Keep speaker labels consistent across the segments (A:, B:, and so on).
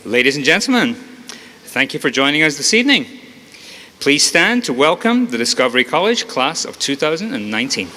A: Ladies and gentlemen, thank you for joining us this evening. Please stand to welcome the Discovery College class of 2019.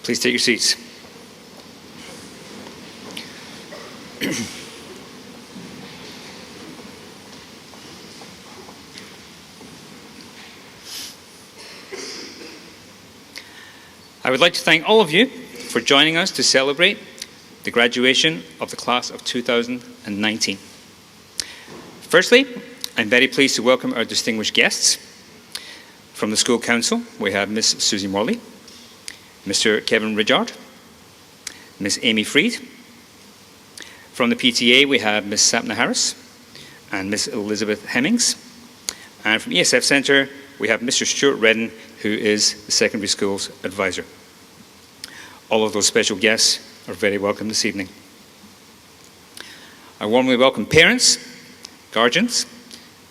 A: Please take your seats. I would like to thank all of you for joining us to celebrate the graduation of the class of 2019. Firstly, I'm very pleased to welcome our distinguished guests. From the School Council, we have Miss Susie Morley, Mr. Kevin Ridyard, Miss Amy Freed. From the PTA, we have Miss Sapna Harris and Miss Elizabeth Hemmings. And from ESF Centre, we have Mr. Stuart Redden, who is the secondary school's advisor. All of those special guests are very welcome this evening. I warmly welcome parents, guardians,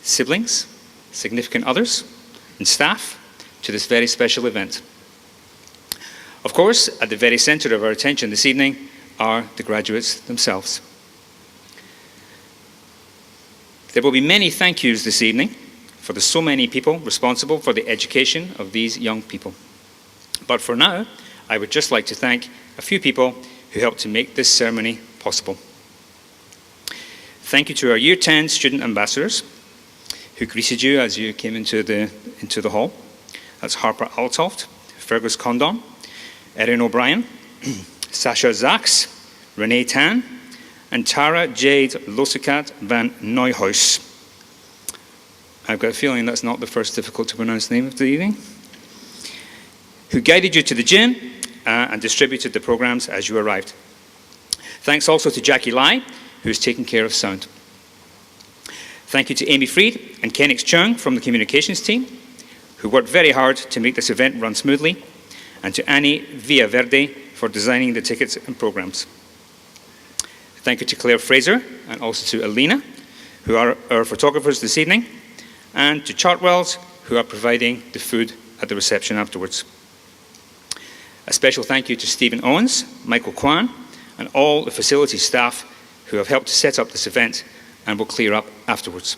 A: siblings, significant others, and staff to this very special event. Of course, at the very centre of our attention this evening are the graduates themselves. There will be many thank yous this evening for the so many people responsible for the education of these young people. But for now, I would just like to thank a few people who helped to make this ceremony possible. Thank you to our Year 10 student ambassadors who greeted you as you came into the hall. That's Harper Altoft, Fergus Condon, Erin O'Brien, Sasha Zaks, Renee Tan, and Tara Jade Losukat van Neuhaus. I've got a feeling that's not the first difficult to pronounce name of the evening. Who guided you to the gym and distributed the programs as you arrived. Thanks also to Jackie Lai, who's taking care of sound. Thank you to Amy Freed and Kenix Chung from the communications team, who worked very hard to make this event run smoothly, and to Annie Villaverde for designing the tickets and programs. Thank you to Claire Fraser and also to Alina, who are our photographers this evening, and to Chartwells, who are providing the food at the reception afterwards. A special thank you to Stephen Owens, Michael Kwan, and all the facility staff who have helped to set up this event and will clear up afterwards.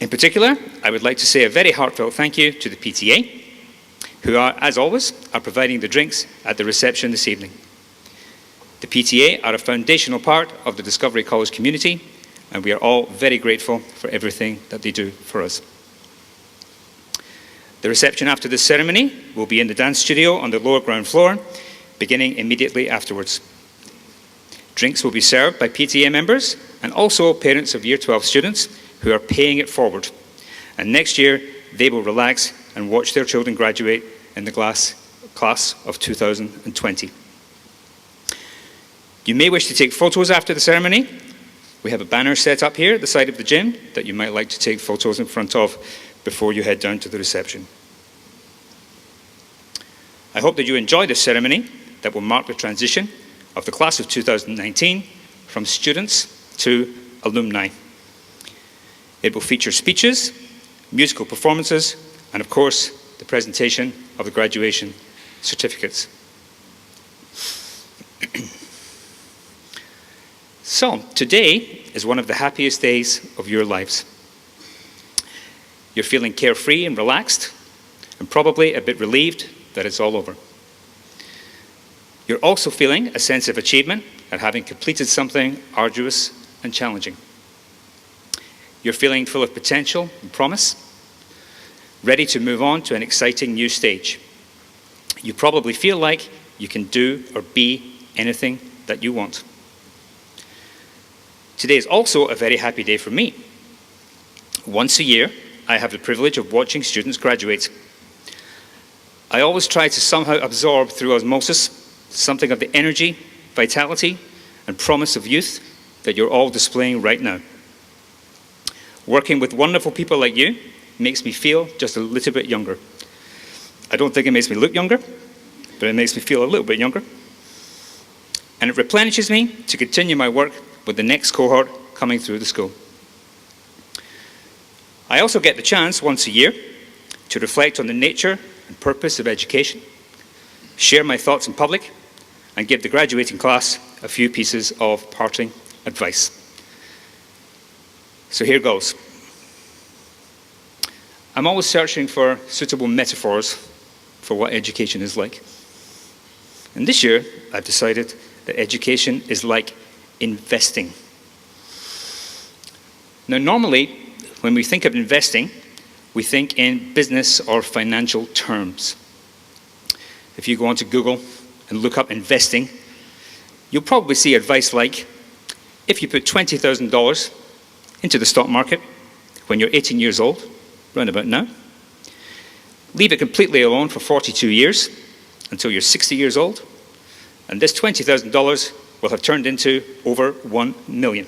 A: In particular, I would like to say a very heartfelt thank you to the PTA, who are, as always, are providing the drinks at the reception this evening. The PTA are a foundational part of the Discovery College community, and we are all very grateful for everything that they do for us. The reception after this ceremony will be in the dance studio on the lower ground floor, beginning immediately afterwards. Drinks will be served by PTA members and also parents of Year 12 students who are paying it forward. And next year, they will relax and watch their children graduate in the class of 2020. You may wish to take photos after the ceremony. We have a banner set up here at the side of the gym that you might like to take photos in front of before you head down to the reception. I hope that you enjoy this ceremony that will mark the transition of the class of 2019 from students to alumni. It will feature speeches, musical performances, and of course, the presentation of the graduation certificates. So, today is one of the happiest days of your lives. You're feeling carefree and relaxed, and probably a bit relieved that it's all over. You're also feeling a sense of achievement at having completed something arduous and challenging. You're feeling full of potential and promise, ready to move on to an exciting new stage. You probably feel like you can do or be anything that you want. Today is also a very happy day for me. Once a year, I have the privilege of watching students graduate. I always try to somehow absorb through osmosis something of the energy, vitality, and promise of youth that you're all displaying right now. Working with wonderful people like you makes me feel just a little bit younger. I don't think it makes me look younger, but it makes me feel a little bit younger. And it replenishes me to continue my work with the next cohort coming through the school. I also get the chance once a year to reflect on the nature and purpose of education, share my thoughts in public, and give the graduating class a few pieces of parting advice. So here goes. I'm always searching for suitable metaphors for what education is like. And this year, I've decided that education is like investing. Now, normally, when we think of investing, we think in business or financial terms. If you go onto Google and look up investing, you'll probably see advice like, if you put $20,000 into the stock market when you're 18 years old, round about now, leave it completely alone for 42 years until you're 60 years old, and this $20,000 will have turned into over $1 million.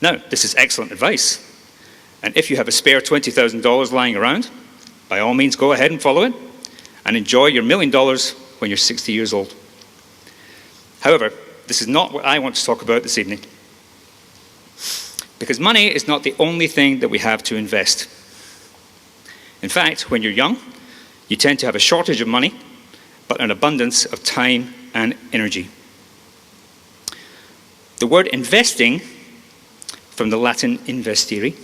A: Now, this is excellent advice, and if you have a spare $20,000 lying around, by all means go ahead and follow it, and enjoy your $1 million when you're 60 years old. However, this is not what I want to talk about this evening. Because money is not the only thing that we have to invest. In fact, when you're young, you tend to have a shortage of money, but an abundance of time and energy. The word investing, from the Latin investere,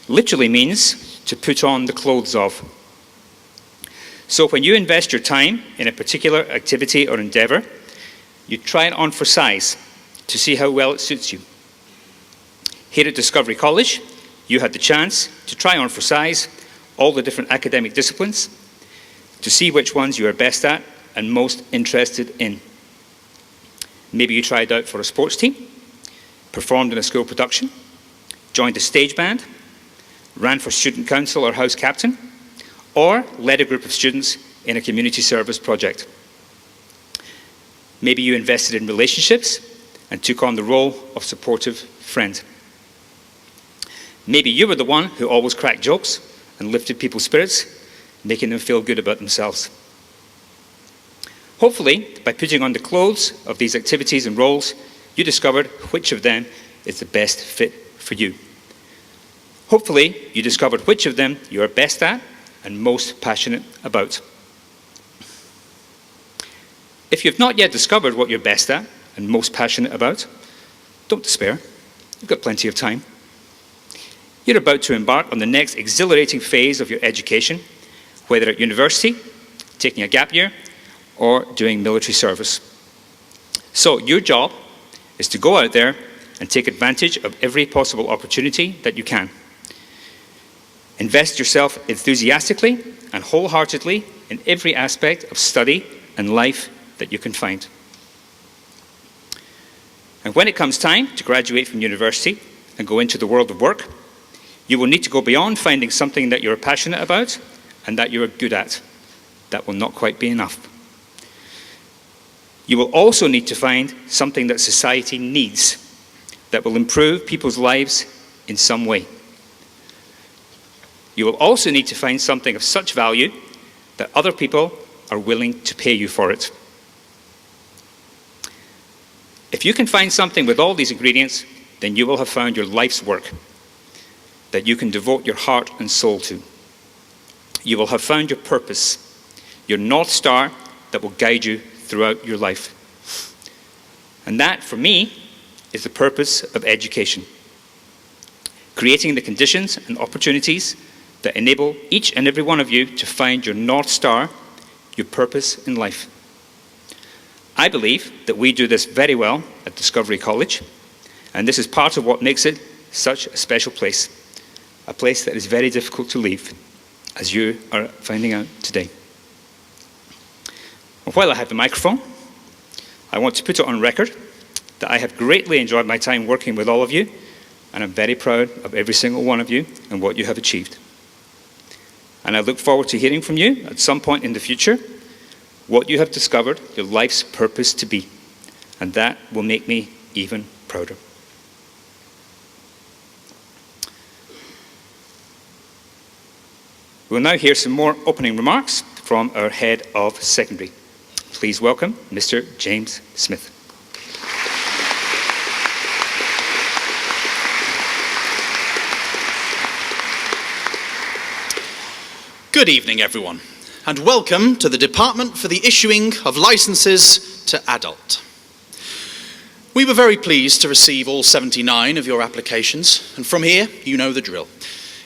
A: literally means to put on the clothes of. So when you invest your time in a particular activity or endeavor, you try it on for size to see how well it suits you. Here at Discovery College, you had the chance to try on for size all the different academic disciplines to see which ones you are best at and most interested in. Maybe you tried out for a sports team, performed in a school production, joined a stage band, ran for student council or house captain, or led a group of students in a community service project. Maybe you invested in relationships and took on the role of supportive friend. Maybe you were the one who always cracked jokes and lifted people's spirits, making them feel good about themselves. Hopefully, by putting on the clothes of these activities and roles, you discovered which of them is the best fit for you. Hopefully, you discovered which of them you are best at and most passionate about. If you've not yet discovered what you're best at and most passionate about, don't despair. You've got plenty of time. You're about to embark on the next exhilarating phase of your education, whether at university, taking a gap year, or doing military service. So your job is to go out there and take advantage of every possible opportunity that you can. Invest yourself enthusiastically and wholeheartedly in every aspect of study and life that you can find. And when it comes time to graduate from university and go into the world of work, you will need to go beyond finding something that you're passionate about and that you're good at. That will not quite be enough. You will also need to find something that society needs that will improve people's lives in some way. You will also need to find something of such value that other people are willing to pay you for it. If you can find something with all these ingredients, then you will have found your life's work that you can devote your heart and soul to. You will have found your purpose, your North Star that will guide you throughout your life. And that, for me, is the purpose of education. Creating the conditions and opportunities that enable each and every one of you to find your North Star, your purpose in life. I believe that we do this very well at Discovery College, and this is part of what makes it such a special place, a place that is very difficult to leave, as you are finding out today. While I have the microphone, I want to put it on record that I have greatly enjoyed my time working with all of you, and I'm very proud of every single one of you and what you have achieved. And I look forward to hearing from you at some point in the future what you have discovered your life's purpose to be, and that will make me even prouder. We'll now hear some more opening remarks from our head of secondary. Please welcome Mr. James Smith.
B: Good evening, everyone, and welcome to the Department for the Issuing of Licenses to Adult. We were very pleased to receive all 79 of your applications, and from here, you know the drill.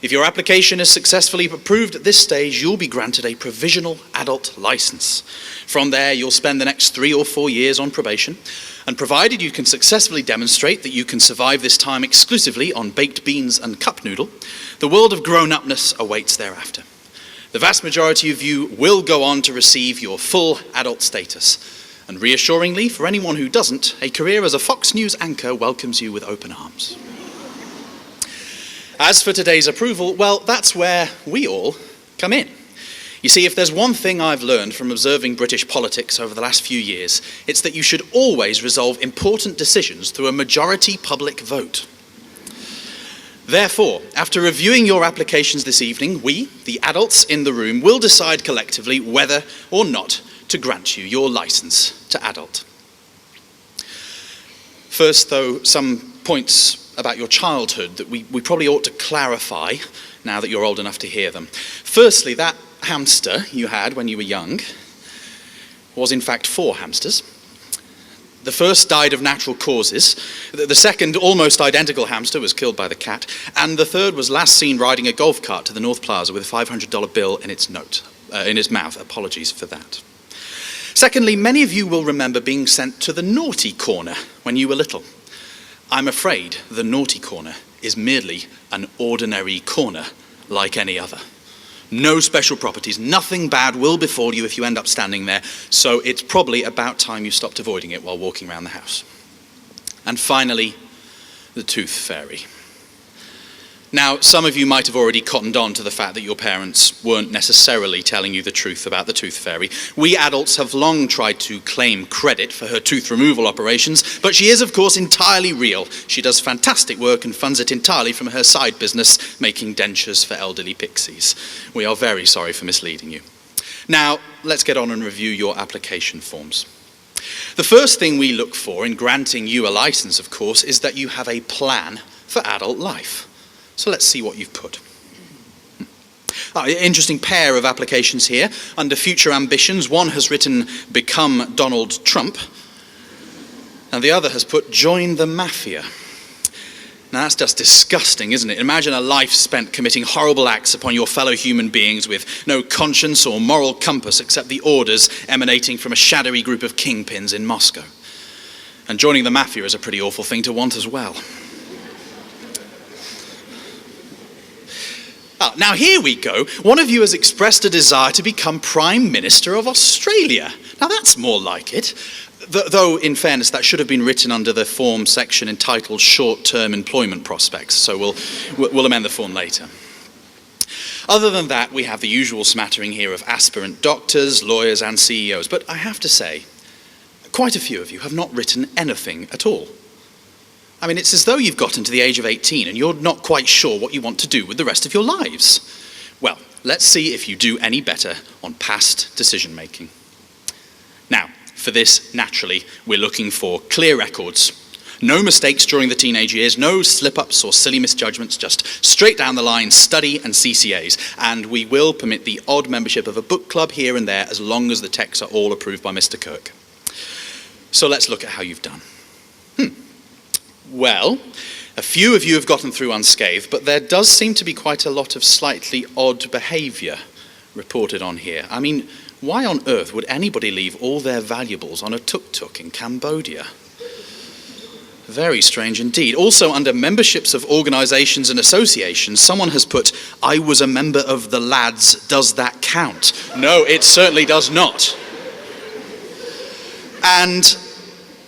B: If your application is successfully approved at this stage, you'll be granted a provisional adult license. From there, you'll spend the next 3 or 4 years on probation, and provided you can successfully demonstrate that you can survive this time exclusively on baked beans and cup noodle, the world of grown-upness awaits thereafter. The vast majority of you will go on to receive your full adult status. And reassuringly, for anyone who doesn't, a career as a Fox News anchor welcomes you with open arms. As for today's approval, well, that's where we all come in. You see, if there's one thing I've learned from observing British politics over the last few years, it's that you should always resolve important decisions through a majority public vote. Therefore, after reviewing your applications this evening, we, the adults in the room, will decide collectively whether or not to grant you your license to adult. First, though, some points about your childhood that we probably ought to clarify now that you're old enough to hear them. Firstly, that hamster you had when you were young was in fact 4 hamsters. The first died of natural causes, the second, almost identical hamster, was killed by the cat, and the third was last seen riding a golf cart to the North Plaza with a $500 bill in its mouth. Apologies for that. Secondly, many of you will remember being sent to the naughty corner when you were little. I'm afraid the naughty corner is merely an ordinary corner like any other. No special properties, nothing bad will befall you if you end up standing there, so it's probably about time you stopped avoiding it while walking around the house. And finally, the tooth fairy. Now, some of you might have already cottoned on to the fact that your parents weren't necessarily telling you the truth about the tooth fairy. We adults have long tried to claim credit for her tooth removal operations, but she is, of course, entirely real. She does fantastic work and funds it entirely from her side business, making dentures for elderly pixies. We are very sorry for misleading you. Now, let's get on and review your application forms. The first thing we look for in granting you a license, of course, is that you have a plan for adult life. So let's see what you've put. Interesting pair of applications here. Under future ambitions, one has written, become Donald Trump, and the other has put, join the mafia. Now that's just disgusting, isn't it? Imagine a life spent committing horrible acts upon your fellow human beings with no conscience or moral compass except the orders emanating from a shadowy group of kingpins in Moscow. And joining the mafia is a pretty awful thing to want as well. Now here we go. One of you has expressed a desire to become Prime Minister of Australia. Now that's more like it. Though, in fairness, that should have been written under the form section entitled Short-Term Employment Prospects, so we'll amend the form later. Other than that, we have the usual smattering here of aspirant doctors, lawyers, and CEOs. But I have to say, quite a few of you have not written anything at all. I mean, it's as though you've gotten to the age of 18 and you're not quite sure what you want to do with the rest of your lives. Well, let's see if you do any better on past decision-making. Now, for this, naturally, we're looking for clear records. No mistakes during the teenage years, no slip-ups or silly misjudgments, just straight down the line study and CCAs. And we will permit the odd membership of a book club here and there as long as the texts are all approved by Mr. Kirk. So let's look at how you've done. Well, a few of you have gotten through unscathed, but there does seem to be quite a lot of slightly odd behaviour reported on here. I mean, why on earth would anybody leave all their valuables on a tuk-tuk in Cambodia? Very strange indeed. Also, under memberships of organisations and associations, someone has put, "I was a member of the lads, does that count?" No, it certainly does not. And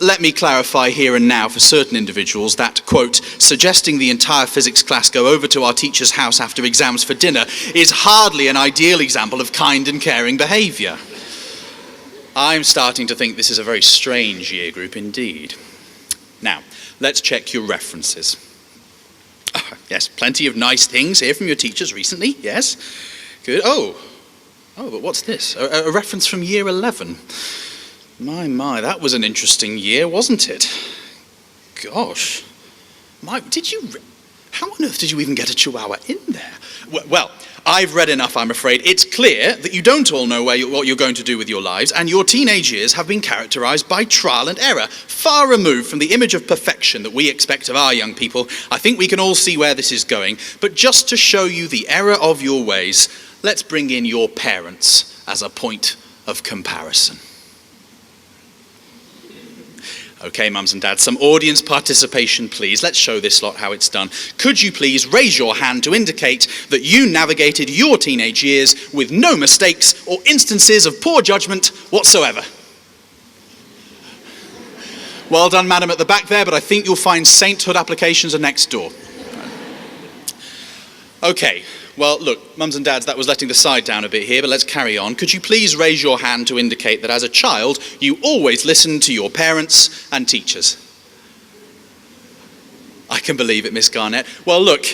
B: let me clarify here and now for certain individuals that, quote, suggesting the entire physics class go over to our teacher's house after exams for dinner is hardly an ideal example of kind and caring behaviour. I'm starting to think this is a very strange year group indeed. Now, let's check your references. Yes, plenty of nice things here from your teachers recently, yes. Good. Oh, but what's this? A reference from year 11. My, that was an interesting year, wasn't it? Gosh. How on earth did you even get a chihuahua in there? Well, I've read enough, I'm afraid. It's clear that you don't all know what you're going to do with your lives, and your teenage years have been characterised by trial and error, far removed from the image of perfection that we expect of our young people. I think we can all see where this is going, but just to show you the error of your ways, let's bring in your parents as a point of comparison. Okay, mums and dads, some audience participation, please. Let's show this lot how it's done. Could you please raise your hand to indicate that you navigated your teenage years with no mistakes or instances of poor judgment whatsoever? Well done, madam, at the back there, but I think you'll find sainthood applications are next door. Okay. Well, look, mums and dads, that was letting the side down a bit here, but let's carry on. Could you please raise your hand to indicate that as a child, you always listened to your parents and teachers? I can believe it, Miss Garnett. Well, look,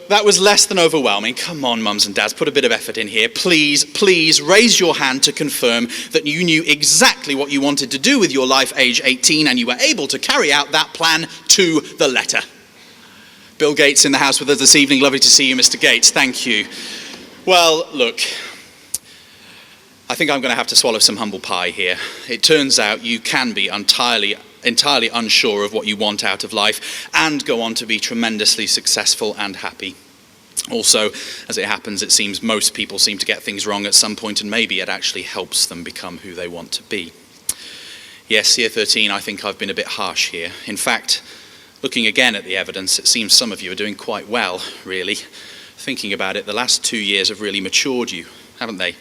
B: that was less than overwhelming. Come on, mums and dads, put a bit of effort in here. Please raise your hand to confirm that you knew exactly what you wanted to do with your life age 18 and you were able to carry out that plan to the letter. Bill Gates in the house with us this evening. Lovely to see you, Mr. Gates. Thank you. Well, look, I think I'm going to have to swallow some humble pie here. It turns out you can be entirely unsure of what you want out of life and go on to be tremendously successful and happy. Also, as it happens, it seems most people seem to get things wrong at some point, and maybe it actually helps them become who they want to be. Yes, year 13, I think I've been a bit harsh here. In fact, looking again at the evidence, it seems some of you are doing quite well, really. Thinking about it, the last 2 years have really matured you, haven't they?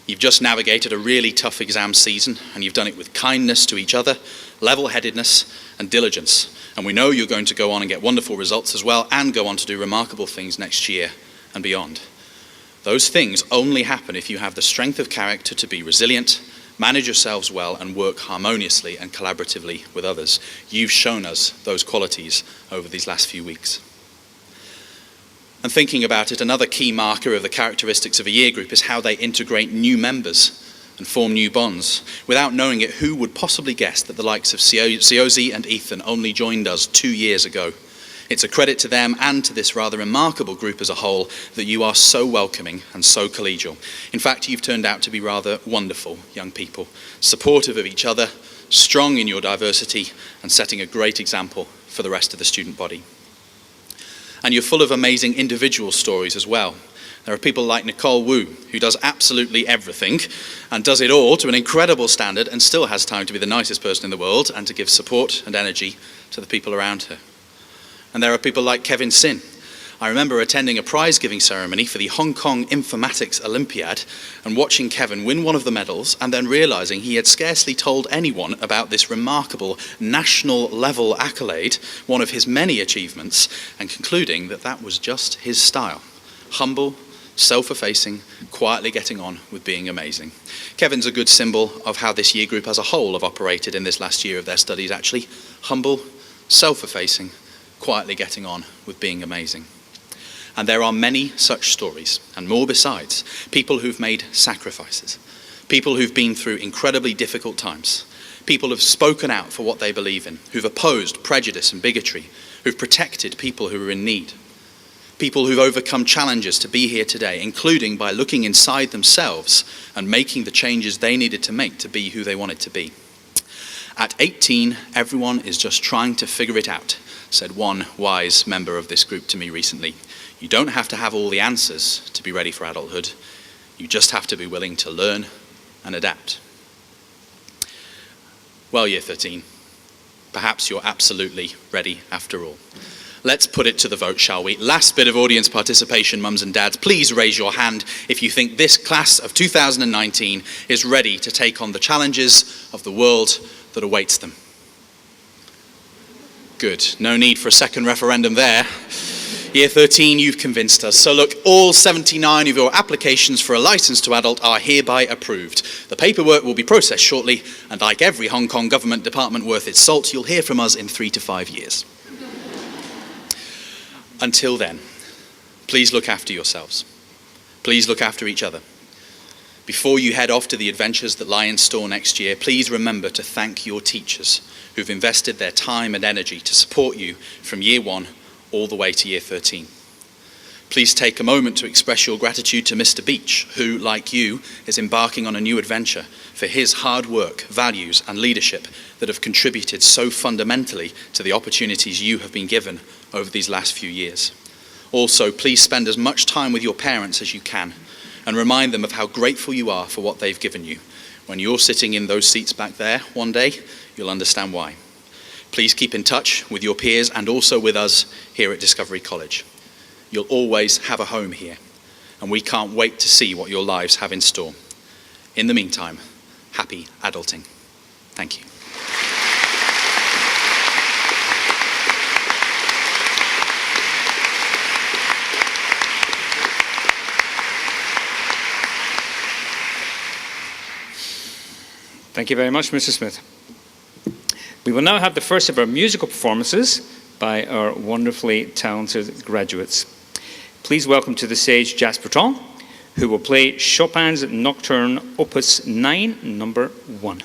B: You've just navigated a really tough exam season, and you've done it with kindness to each other, level-headedness, and diligence. And we know you're going to go on and get wonderful results as well, and go on to do remarkable things next year and beyond. Those things only happen if you have the strength of character to be resilient, manage yourselves well, and work harmoniously and collaboratively with others. You've shown us those qualities over these last few weeks. And thinking about it, another key marker of the characteristics of a year group is how they integrate new members and form new bonds. Without knowing it, who would possibly guess that the likes of Ciozi and Ethan only joined us 2 years ago? It's a credit to them and to this rather remarkable group as a whole that you are so welcoming and so collegial. In fact, you've turned out to be rather wonderful young people, supportive of each other, strong in your diversity, and setting a great example for the rest of the student body. And you're full of amazing individual stories as well. There are people like Nicole Wu, who does absolutely everything and does it all to an incredible standard and still has time to be the nicest person in the world and to give support and energy to the people around her. And there are people like Kevin Sin. I remember attending a prize-giving ceremony for the Hong Kong Informatics Olympiad and watching Kevin win one of the medals and then realizing he had scarcely told anyone about this remarkable national-level accolade, one of his many achievements, and concluding that that was just his style. Humble, self-effacing, quietly getting on with being amazing. Kevin's a good symbol of how this year group as a whole have operated in this last year of their studies, actually. Humble, self-effacing, quietly getting on with being amazing. And there are many such stories, and more besides, people who've made sacrifices, people who've been through incredibly difficult times, people who've spoken out for what they believe in, who've opposed prejudice and bigotry, who've protected people who are in need, people who've overcome challenges to be here today, including by looking inside themselves and making the changes they needed to make to be who they wanted to be. At 18, everyone is just trying to figure it out, said one wise member of this group to me recently. You don't have to have all the answers to be ready for adulthood. You just have to be willing to learn and adapt. Well, year 13, perhaps you're absolutely ready after all. Let's put it to the vote, shall we? Last bit of audience participation, mums and dads. Please raise your hand if you think this class of 2019 is ready to take on the challenges of the world that awaits them. Good. No need for a second referendum there. Year 13, you've convinced us. So look, all 79 of your applications for a license to adult are hereby approved. The paperwork will be processed shortly, and like every Hong Kong government department worth its salt, you'll hear from us in 3 to 5 years. Until then, please look after yourselves. Please look after each other. Before you head off to the adventures that lie in store next year, please remember to thank your teachers who've invested their time and energy to support you from year 1 all the way to year 13. Please take a moment to express your gratitude to Mr. Beach, who, like you, is embarking on a new adventure, for his hard work, values, and leadership that have contributed so fundamentally to the opportunities you have been given over these last few years. Also, please spend as much time with your parents as you can and remind them of how grateful you are for what they've given you. When you're sitting in those seats back there one day, you'll understand why. Please keep in touch with your peers and also with us here at Discovery College. You'll always have a home here, and we can't wait to see what your lives have in store. In the meantime, happy adulting. Thank you.
A: Thank you very much, Mr. Smith. We will now have the first of our musical performances by our wonderfully talented graduates. Please welcome to the stage Jasper Tong, who will play Chopin's Nocturne Opus 9, number 1.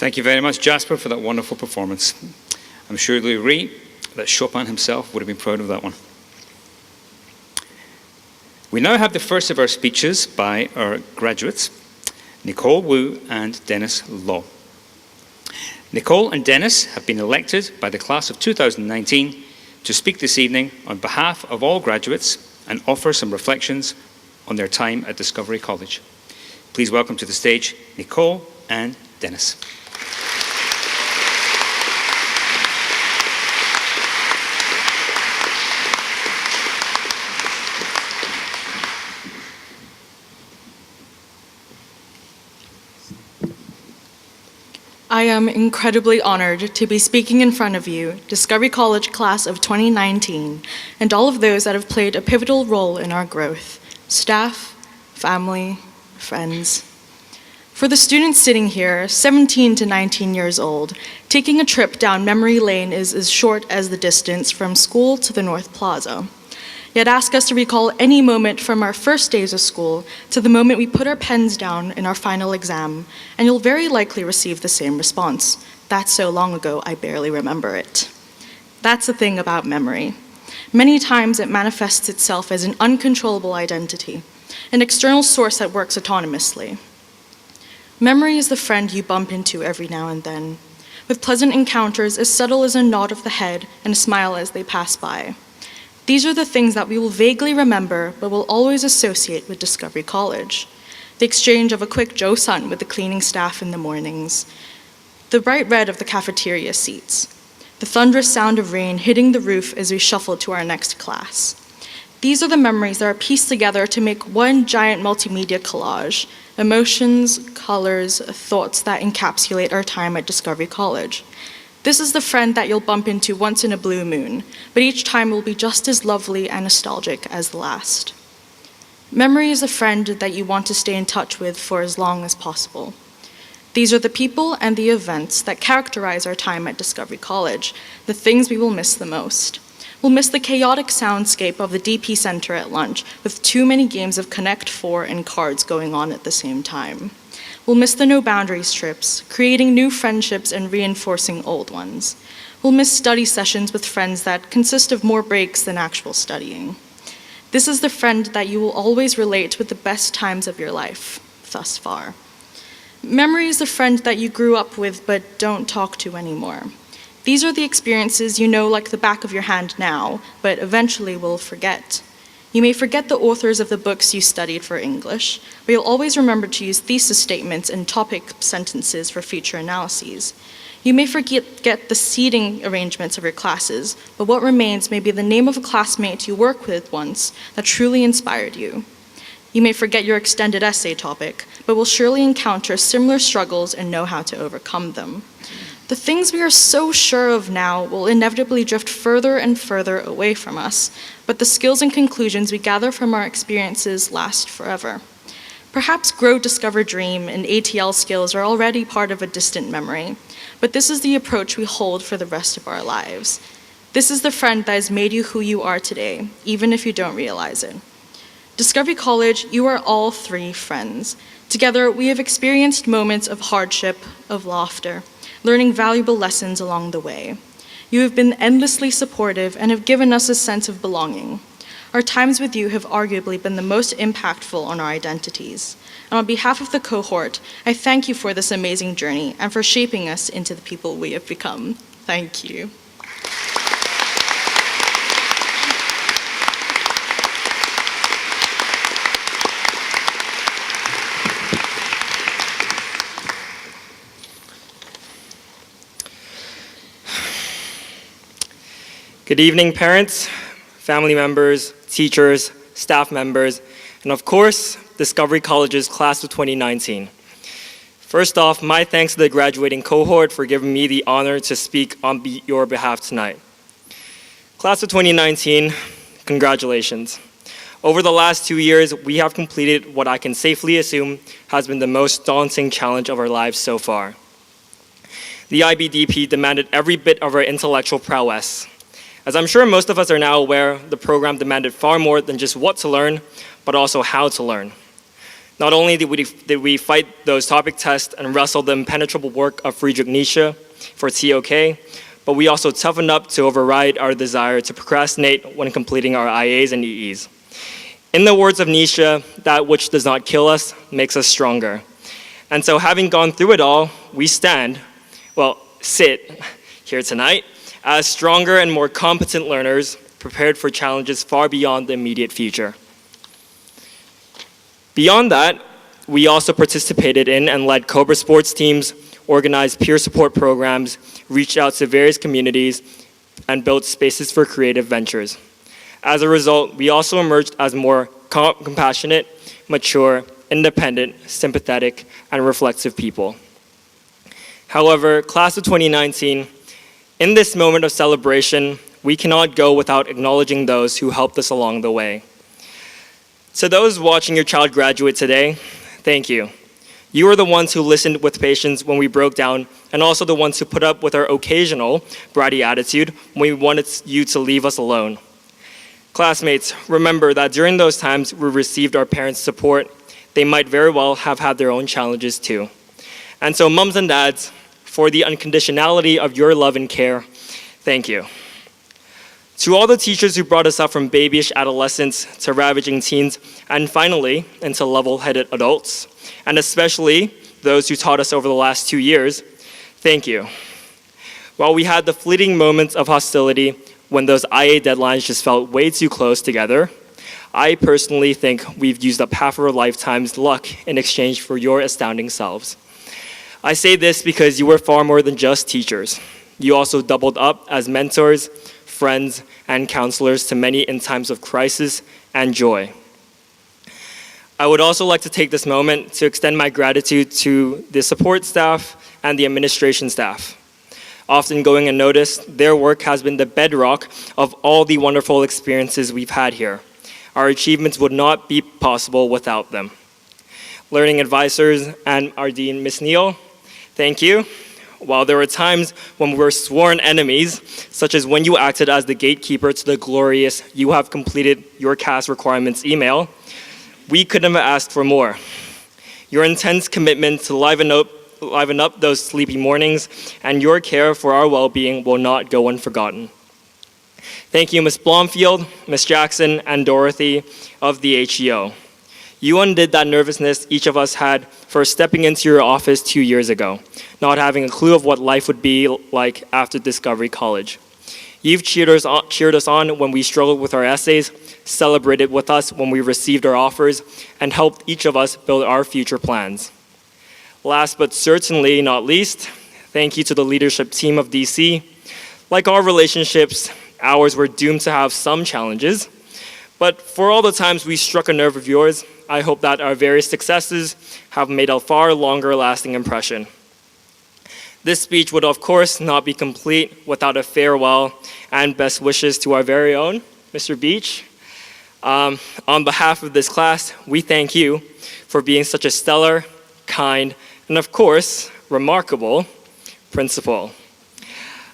A: Thank you very much, Jasper, for that wonderful performance. I'm sure you'll agree that Chopin himself would have been proud of that one. We now have the first of our speeches by our graduates, Nicole Wu and Dennis Law. Nicole and Dennis have been elected by the class of 2019 to speak this evening on behalf of all graduates and offer some reflections on their time at Discovery College. Please welcome to the stage Nicole and Dennis.
C: I am incredibly honored to be speaking in front of you, Discovery College class of 2019, and all of those that have played a pivotal role in our growth: staff, family, friends. For the students sitting here, 17 to 19 years old, taking a trip down memory lane is as short as the distance from school to the North Plaza. Yet ask us to recall any moment from our first days of school to the moment we put our pens down in our final exam, and you'll very likely receive the same response: "That's so long ago, I barely remember it." That's the thing about memory. Many times it manifests itself as an uncontrollable identity, an external source that works autonomously. Memory is the friend you bump into every now and then, with pleasant encounters as subtle as a nod of the head and a smile as they pass by. These are the things that we will vaguely remember, but will always associate with Discovery College. The exchange of a quick Joe Sun with the cleaning staff in the mornings, the bright red of the cafeteria seats, the thunderous sound of rain hitting the roof as we shuffle to our next class. These are the memories that are pieced together to make one giant multimedia collage: emotions, colors, thoughts that encapsulate our time at Discovery College. This is the friend that you'll bump into once in a blue moon, but each time will be just as lovely and nostalgic as the last. Memory is a friend that you want to stay in touch with for as long as possible. These are the people and the events that characterize our time at Discovery College, the things we will miss the most. We'll miss the chaotic soundscape of the DP Center at lunch, with too many games of Connect 4 and cards going on at the same time. We'll miss the no boundaries trips, creating new friendships and reinforcing old ones. We'll miss study sessions with friends that consist of more breaks than actual studying. This is the friend that you will always relate with the best times of your life, thus far. Memory is the friend that you grew up with but don't talk to anymore. These are the experiences you know like the back of your hand now, but eventually will forget. You may forget the authors of the books you studied for English, but you'll always remember to use thesis statements and topic sentences for future analyses. You may forget the seating arrangements of your classes, but what remains may be the name of a classmate you worked with once that truly inspired you. You may forget your extended essay topic, but will surely encounter similar struggles and know how to overcome them. The things we are so sure of now will inevitably drift further and further away from us, but the skills and conclusions we gather from our experiences last forever. Perhaps grow, discover, dream, and ATL skills are already part of a distant memory, but this is the approach we hold for the rest of our lives. This is the friend that has made you who you are today, even if you don't realize it. Discovery College, you are all three friends. Together, we have experienced moments of hardship, of laughter, learning valuable lessons along the way. You have been endlessly supportive and have given us a sense of belonging. Our times with you have arguably been the most impactful on our identities. And on behalf of the cohort, I thank you for this amazing journey and for shaping us into the people we have become. Thank you.
D: Good evening, parents, family members, teachers, staff members, and of course, Discovery College's class of 2019. First off, my thanks to the graduating cohort for giving me the honor to speak on your behalf tonight. Class of 2019, congratulations. Over the last 2 years, we have completed what I can safely assume has been the most daunting challenge of our lives so far. The IBDP demanded every bit of our intellectual prowess. As I'm sure most of us are now aware, the program demanded far more than just what to learn, but also how to learn. Not only did we fight those topic tests and wrestle the impenetrable work of Friedrich Nietzsche for TOK, but we also toughened up to override our desire to procrastinate when completing our IAs and EEs. In the words of Nietzsche, that which does not kill us makes us stronger. And so having gone through it all, we sit here tonight as stronger and more competent learners prepared for challenges far beyond the immediate future. Beyond that, we also participated in and led Cobra sports teams, organized peer support programs, reached out to various communities, and built spaces for creative ventures. As a result, we also emerged as more compassionate, mature, independent, sympathetic, and reflexive people. However, class of 2019, in this moment of celebration, we cannot go without acknowledging those who helped us along the way. To those watching your child graduate today, thank you. You are the ones who listened with patience when we broke down, and also the ones who put up with our occasional bratty attitude when we wanted you to leave us alone. Classmates, remember that during those times we received our parents' support, they might very well have had their own challenges too. And so mums and dads, for the unconditionality of your love and care, thank you. To all the teachers who brought us up from babyish adolescents to ravaging teens, and finally into level-headed adults, and especially those who taught us over the last 2 years, thank you. While we had the fleeting moments of hostility when those IA deadlines just felt way too close together, I personally think we've used up half of our lifetime's luck in exchange for your astounding selves. I say this because you were far more than just teachers. You also doubled up as mentors, friends, and counselors to many in times of crisis and joy. I would also like to take this moment to extend my gratitude to the support staff and the administration staff. Often going unnoticed, their work has been the bedrock of all the wonderful experiences we've had here. Our achievements would not be possible without them. Learning advisors and our dean, Ms. Neal, thank you. While there were times when we were sworn enemies, such as when you acted as the gatekeeper to the glorious "you have completed your CAS requirements" email, we couldn't have asked for more. Your intense commitment to liven up those sleepy mornings and your care for our well-being will not go unforgotten. Thank you, Ms. Blomfield, Ms. Jackson, and Dorothy of the HEO. You undid that nervousness each of us had for stepping into your office 2 years ago, not having a clue of what life would be like after Discovery College. You've cheered us on when we struggled with our essays, celebrated with us when we received our offers, and helped each of us build our future plans. Last but certainly not least, thank you to the leadership team of DC. Like all relationships, ours were doomed to have some challenges, but for all the times we struck a nerve of yours, I hope that our various successes have made a far longer lasting impression. This speech would of course not be complete without a farewell and best wishes to our very own, Mr. Beach. On behalf of this class, we thank you for being such a stellar, kind, and of course, remarkable principal.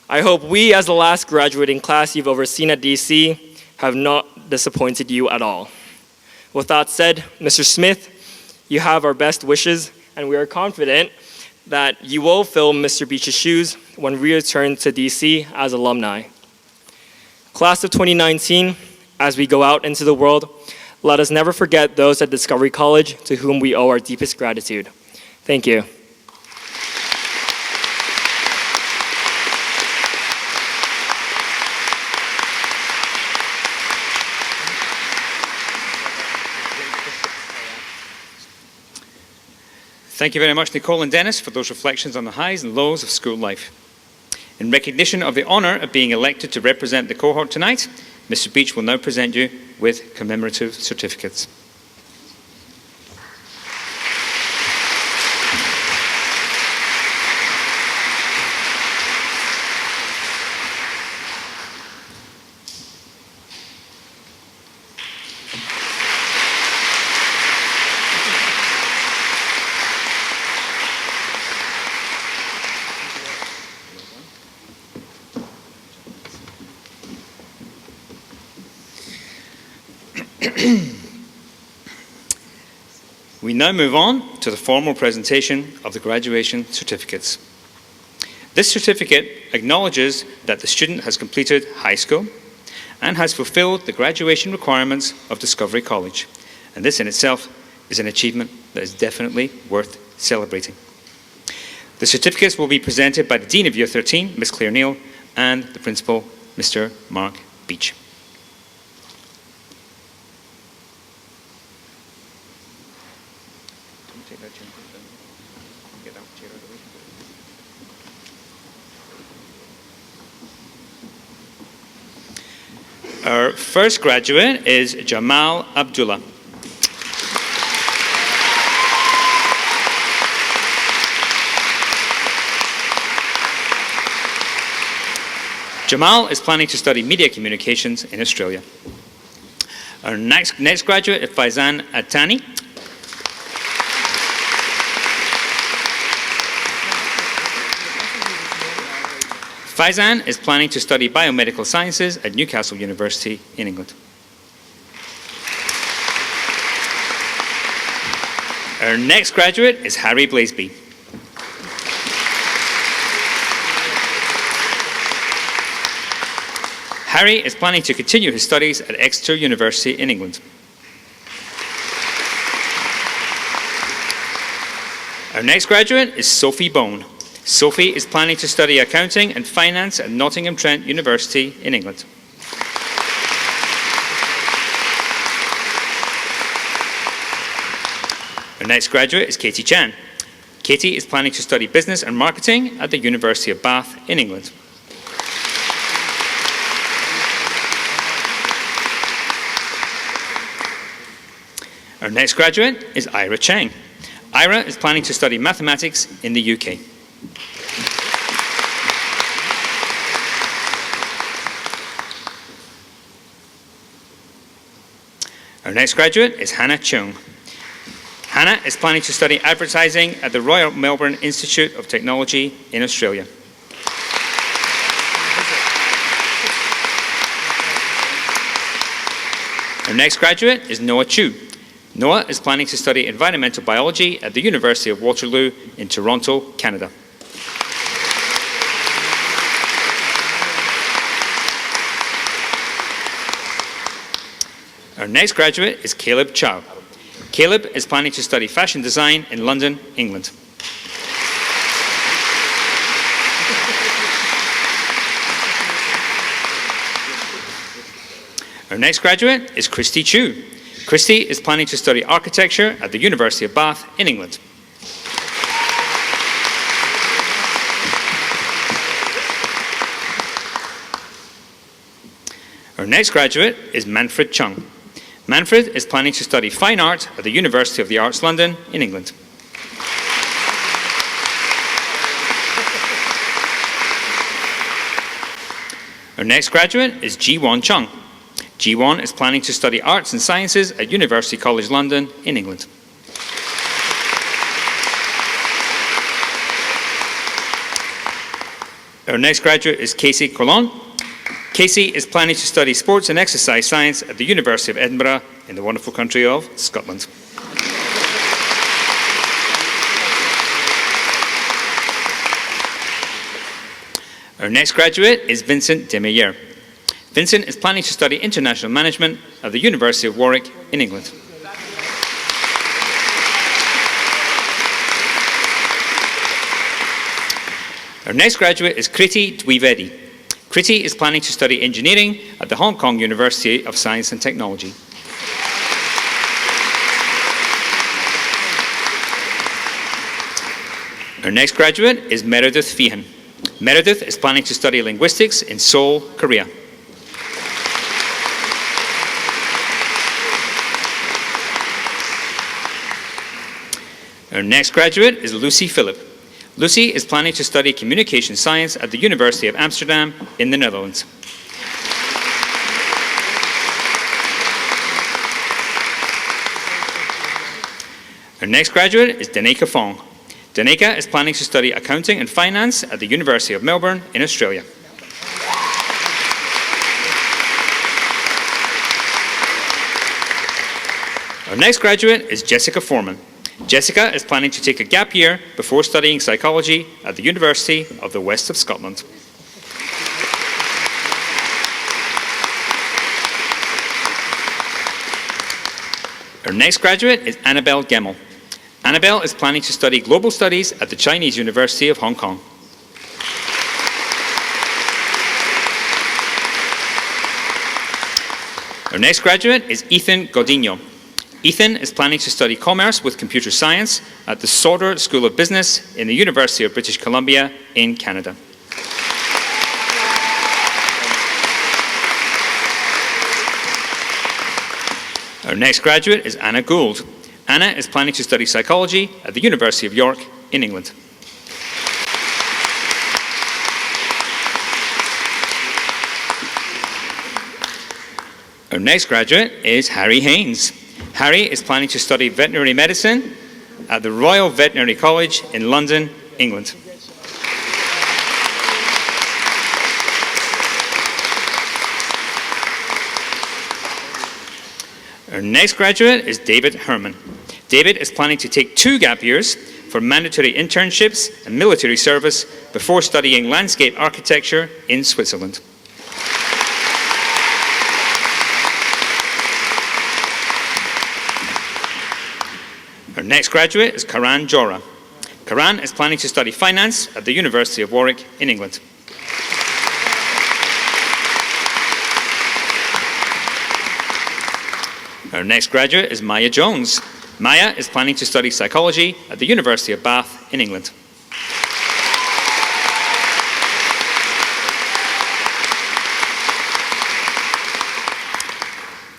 D: I hope we, as the last graduating class you've overseen at DC, have not disappointed you at all. With that said, Mr. Smith, you have our best wishes, and we are confident that you will fill Mr. Beach's shoes when we return to DC as alumni. Class of 2019, as we go out into the world, let us never forget those at Discovery College to whom we owe our deepest gratitude. Thank you.
A: Thank you very much, Nicole and Dennis, for those reflections on the highs and lows of school life. In recognition of the honour of being elected to represent the cohort tonight, Mr. Beach will now present you with commemorative certificates. We now move on to the formal presentation of the graduation certificates. This certificate acknowledges that the student has completed high school and has fulfilled the graduation requirements of Discovery College. And this in itself is an achievement that is definitely worth celebrating. The certificates will be presented by the Dean of Year 13, Ms. Claire Neal, and the Principal, Mr. Mark Beach. Our first graduate is Jamal Abdullah. Jamal is planning to study media communications in Australia. Our next graduate is Faizan Atani. Faizan is planning to study biomedical sciences at Newcastle University in England. Our next graduate is Harry Blaseby. Harry is planning to continue his studies at Exeter University in England. Our next graduate is Sophie Bone. Sophie is planning to study accounting and finance at Nottingham Trent University in England. Our next graduate is Katie Chan. Katie is planning to study business and marketing at the University of Bath in England. Our next graduate is Ira Chang. Ira is planning to study mathematics in the UK. Our next graduate is Hannah Chung. Hannah is planning to study advertising at the Royal Melbourne Institute of Technology in Australia. Our next graduate is Noah Chu. Noah is planning to study environmental biology at the University of Waterloo in Toronto, Canada. Our next graduate is Caleb Chow. Caleb is planning to study fashion design in London, England. Our next graduate is Christy Chu. Christy is planning to study architecture at the University of Bath in England. Our next graduate is Manfred Chung. Manfred is planning to study fine art at the University of the Arts London in England. Our next graduate is Ji-Won Chung. Ji-Won is planning to study arts and sciences at University College London in England. Our next graduate is Casey Colon. Casey is planning to study sports and exercise science at the University of Edinburgh in the wonderful country of Scotland. Our next graduate is Vincent Demeyer. Vincent is planning to study international management at the University of Warwick in England. Our next graduate is Kriti Dwivedi. Kriti is planning to study engineering at the Hong Kong University of Science and Technology. Our next graduate is Meredith Feehan. Meredith is planning to study linguistics in Seoul, Korea. Our next graduate is Lucy Phillip. Lucy is planning to study communication science at the University of Amsterdam in the Netherlands. Our next graduate is Danica Fong. Danica is planning to study accounting and finance at the University of Melbourne in Australia. Our next graduate is Jessica Foreman. Jessica is planning to take a gap year before studying psychology at the University of the West of Scotland. Our next graduate is Annabelle Gemmell. Annabelle is planning to study global studies at the Chinese University of Hong Kong. Our next graduate is Ethan Godinho. Ethan is planning to study commerce with computer science at the Sauder School of Business in the University of British Columbia in Canada. Our next graduate is Anna Gould. Anna is planning to study psychology at the University of York in England. Our next graduate is Harry Haynes. Harry is planning to study veterinary medicine at the Royal Veterinary College in London, England. Our next graduate is David Herman. David is planning to take 2 gap years for mandatory internships and military service before studying landscape architecture in Switzerland. Our next graduate is Karan Jora. Karan is planning to study finance at the University of Warwick in England. Our next graduate is Maya Jones. Maya is planning to study psychology at the University of Bath in England.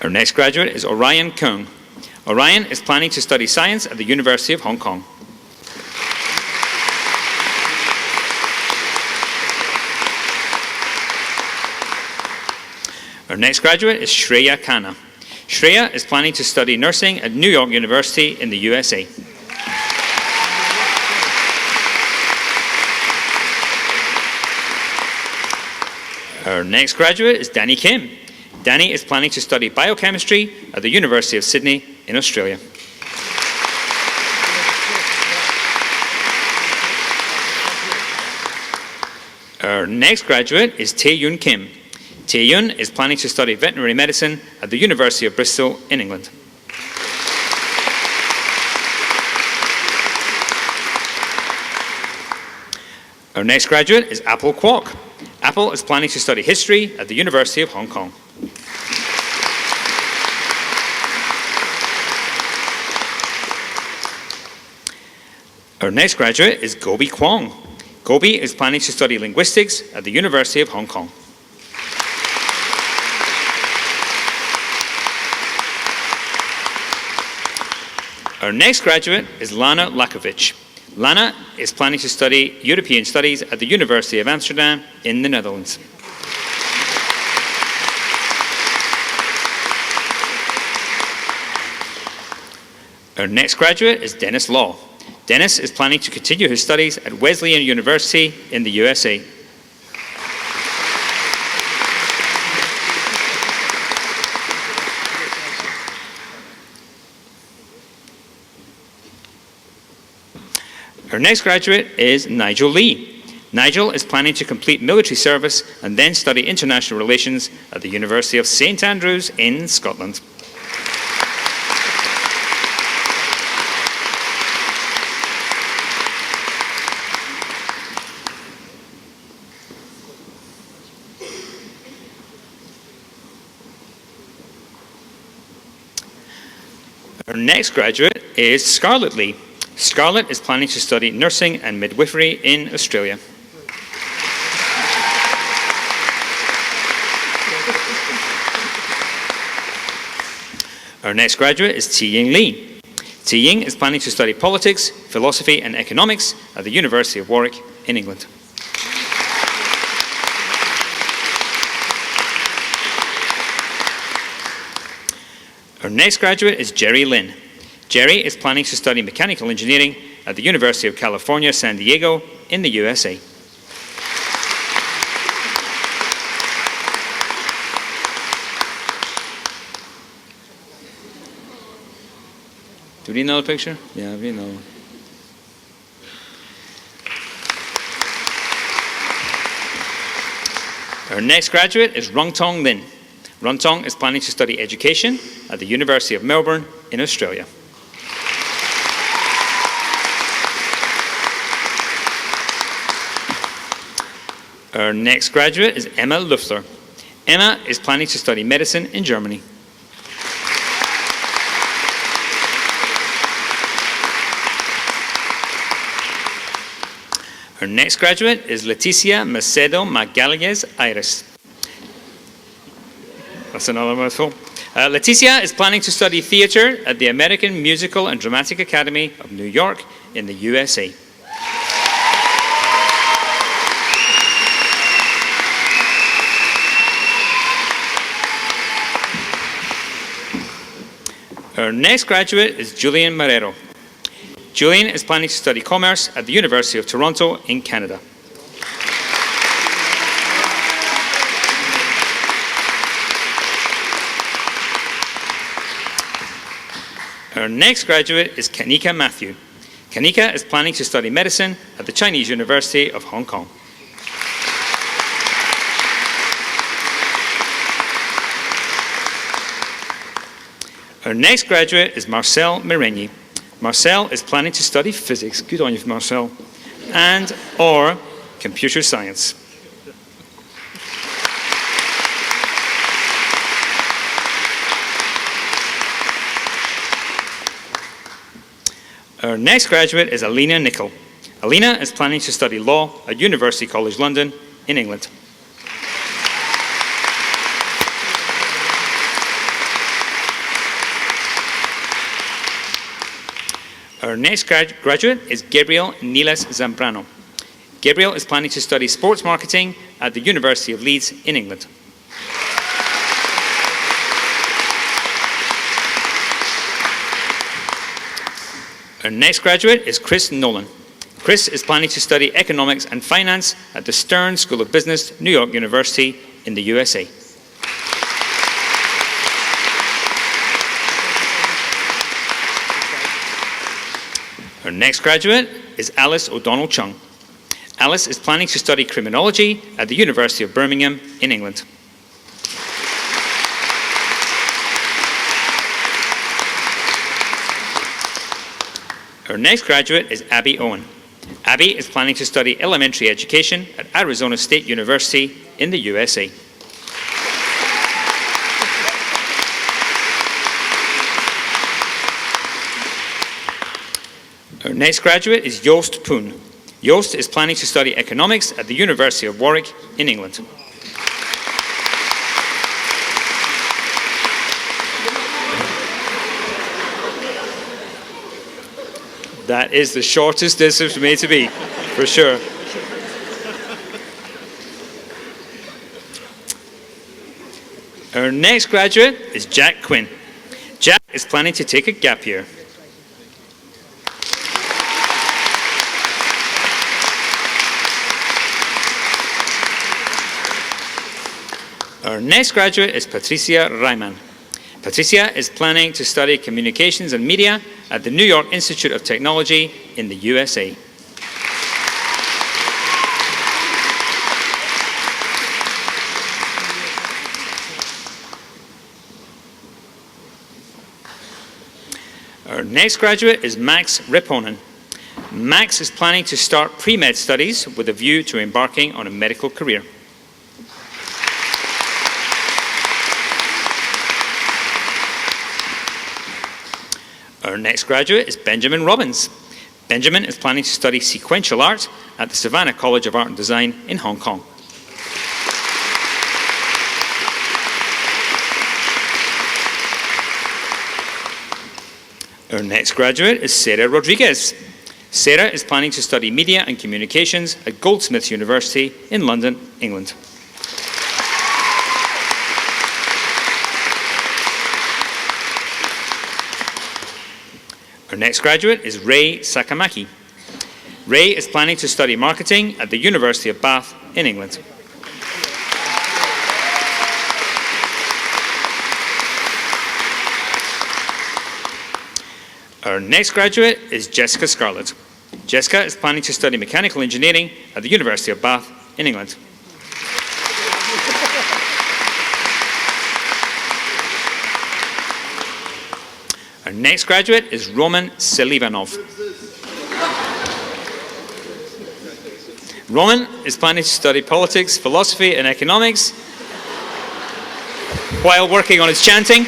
A: Our next graduate is Orion Kung. Orion is planning to study science at the University of Hong Kong. Our next graduate is Shreya Khanna. Shreya is planning to study nursing at New York University in the USA. Our next graduate is Danny Kim. Danny is planning to study biochemistry at the University of Sydney in Australia. Our next graduate is Tae-Yoon Kim. Tae-Yoon is planning to study veterinary medicine at the University of Bristol in England. Our next graduate is Apple Kwok. Apple is planning to study history at the University of Hong Kong. Our next graduate is Gobi Kwong. Gobi is planning to study linguistics at the University of Hong Kong. Our next graduate is Lana Lakovic. Lana is planning to study European Studies at the University of Amsterdam in the Netherlands. Our next graduate is Dennis Law. Dennis is planning to continue his studies at Wesleyan University in the USA. Our next graduate is Nigel Lee. Nigel is planning to complete military service and then study international relations at the University of St Andrews in Scotland. Our next graduate is Scarlett Lee. Scarlett is planning to study nursing and midwifery in Australia. Our next graduate is Ti-Ying Lee. Ti-Ying is planning to study politics, philosophy and economics at the University of Warwick in England. Our next graduate is Jerry Lin. Jerry is planning to study mechanical engineering at the University of California, San Diego in the USA. Do Do we need another picture? Yeah, we need another one. Our next graduate is Rungtong Lin. Rungtong is planning to study education at the University of Melbourne in Australia. Our next graduate is Emma Luftler. Emma is planning to study medicine in Germany. Our next graduate is Leticia Macedo Magalhães Aires. That's another mouthful. Leticia is planning to study theatre at the American Musical and Dramatic Academy of New York in the USA. Our next graduate is Julian Marrero. Julian is planning to study commerce at the University of Toronto in Canada. Our next graduate is Kanika Matthew. Kanika is planning to study medicine at the Chinese University of Hong Kong. Our next graduate is Marcel Miregni. Marcel is planning to study physics, good on you, Marcel, and or computer science. Our next graduate is Alina Nicol. Alina is planning to study law at University College London in England. Our next graduate is Gabriel Niles Zambrano. Gabriel is planning to study sports marketing at the University of Leeds in England. Our next graduate is Chris Nolan. Chris is planning to study economics and finance at the Stern School of Business, New York University in the USA. Our next graduate is Alice O'Donnell Chung. Alice is planning to study criminology at the University of Birmingham in England. Our next graduate is Abby Owen. Abby is planning to study elementary education at Arizona State University in the USA. Our next graduate is Joost Poon. Joost is planning to study economics at the University of Warwick in England. That is the shortest this is made to be, for sure. Our next graduate is Jack Quinn. Jack is planning to take a gap year. Our next graduate is Patricia Reimann. Patricia is planning to study communications and media at the New York Institute of Technology in the USA. Our next graduate is Max Reponen. Max is planning to start pre-med studies with a view to embarking on a medical career. Our next graduate is Benjamin Robbins. Benjamin is planning to study sequential art at the Savannah College of Art and Design in Hong Kong. Our next graduate is Sarah Rodriguez. Sarah is planning to study media and communications at Goldsmiths University in London, England. Our next graduate is Ray Sakamaki. Ray is planning to study marketing at the University of Bath in England. Our next graduate is Jessica Scarlett. Jessica is planning to study mechanical engineering at the University of Bath in England. Our next graduate is Roman Selivanov. Roman is planning to study politics, philosophy, and economics while working on his chanting.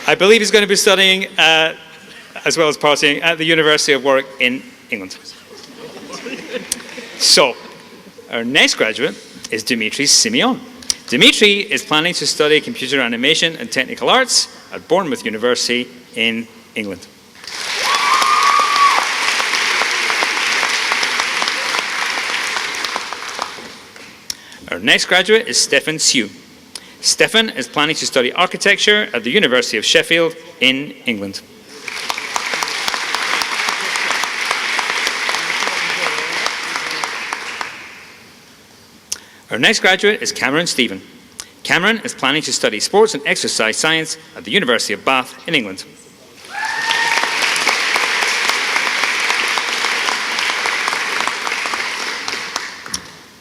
A: I believe he's going to be studying, as well as partying, at the University of Warwick in England. So, our next graduate is Dimitri Simeon. Dimitri is planning to study computer animation and technical arts at Bournemouth University in England. Our next graduate is Stefan Siu. Stefan is planning to study architecture at the University of Sheffield in England. Our next graduate is Cameron Stephen. Cameron is planning to study sports and exercise science at the University of Bath in England.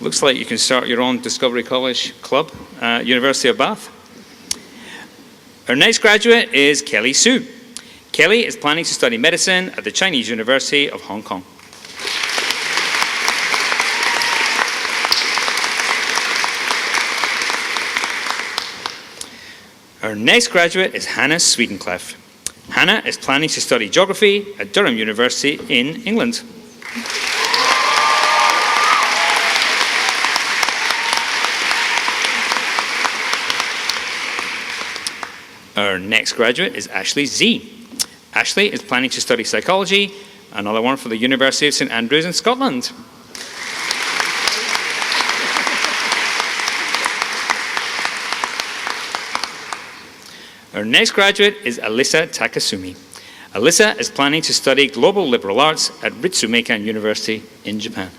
A: Looks like you can start your own Discovery College club at University of Bath. Our next graduate is Kelly Su. Kelly is planning to study medicine at the Chinese University of Hong Kong. Our next graduate is Hannah Swedencliffe. Hannah is planning to study geography at Durham University in England. Our next graduate is Ashley Z. Ashley is planning to study psychology, another one for the University of St Andrews in Scotland. Our next graduate is Alyssa Takasumi. Alyssa is planning to study global liberal arts at Ritsumeikan University in Japan.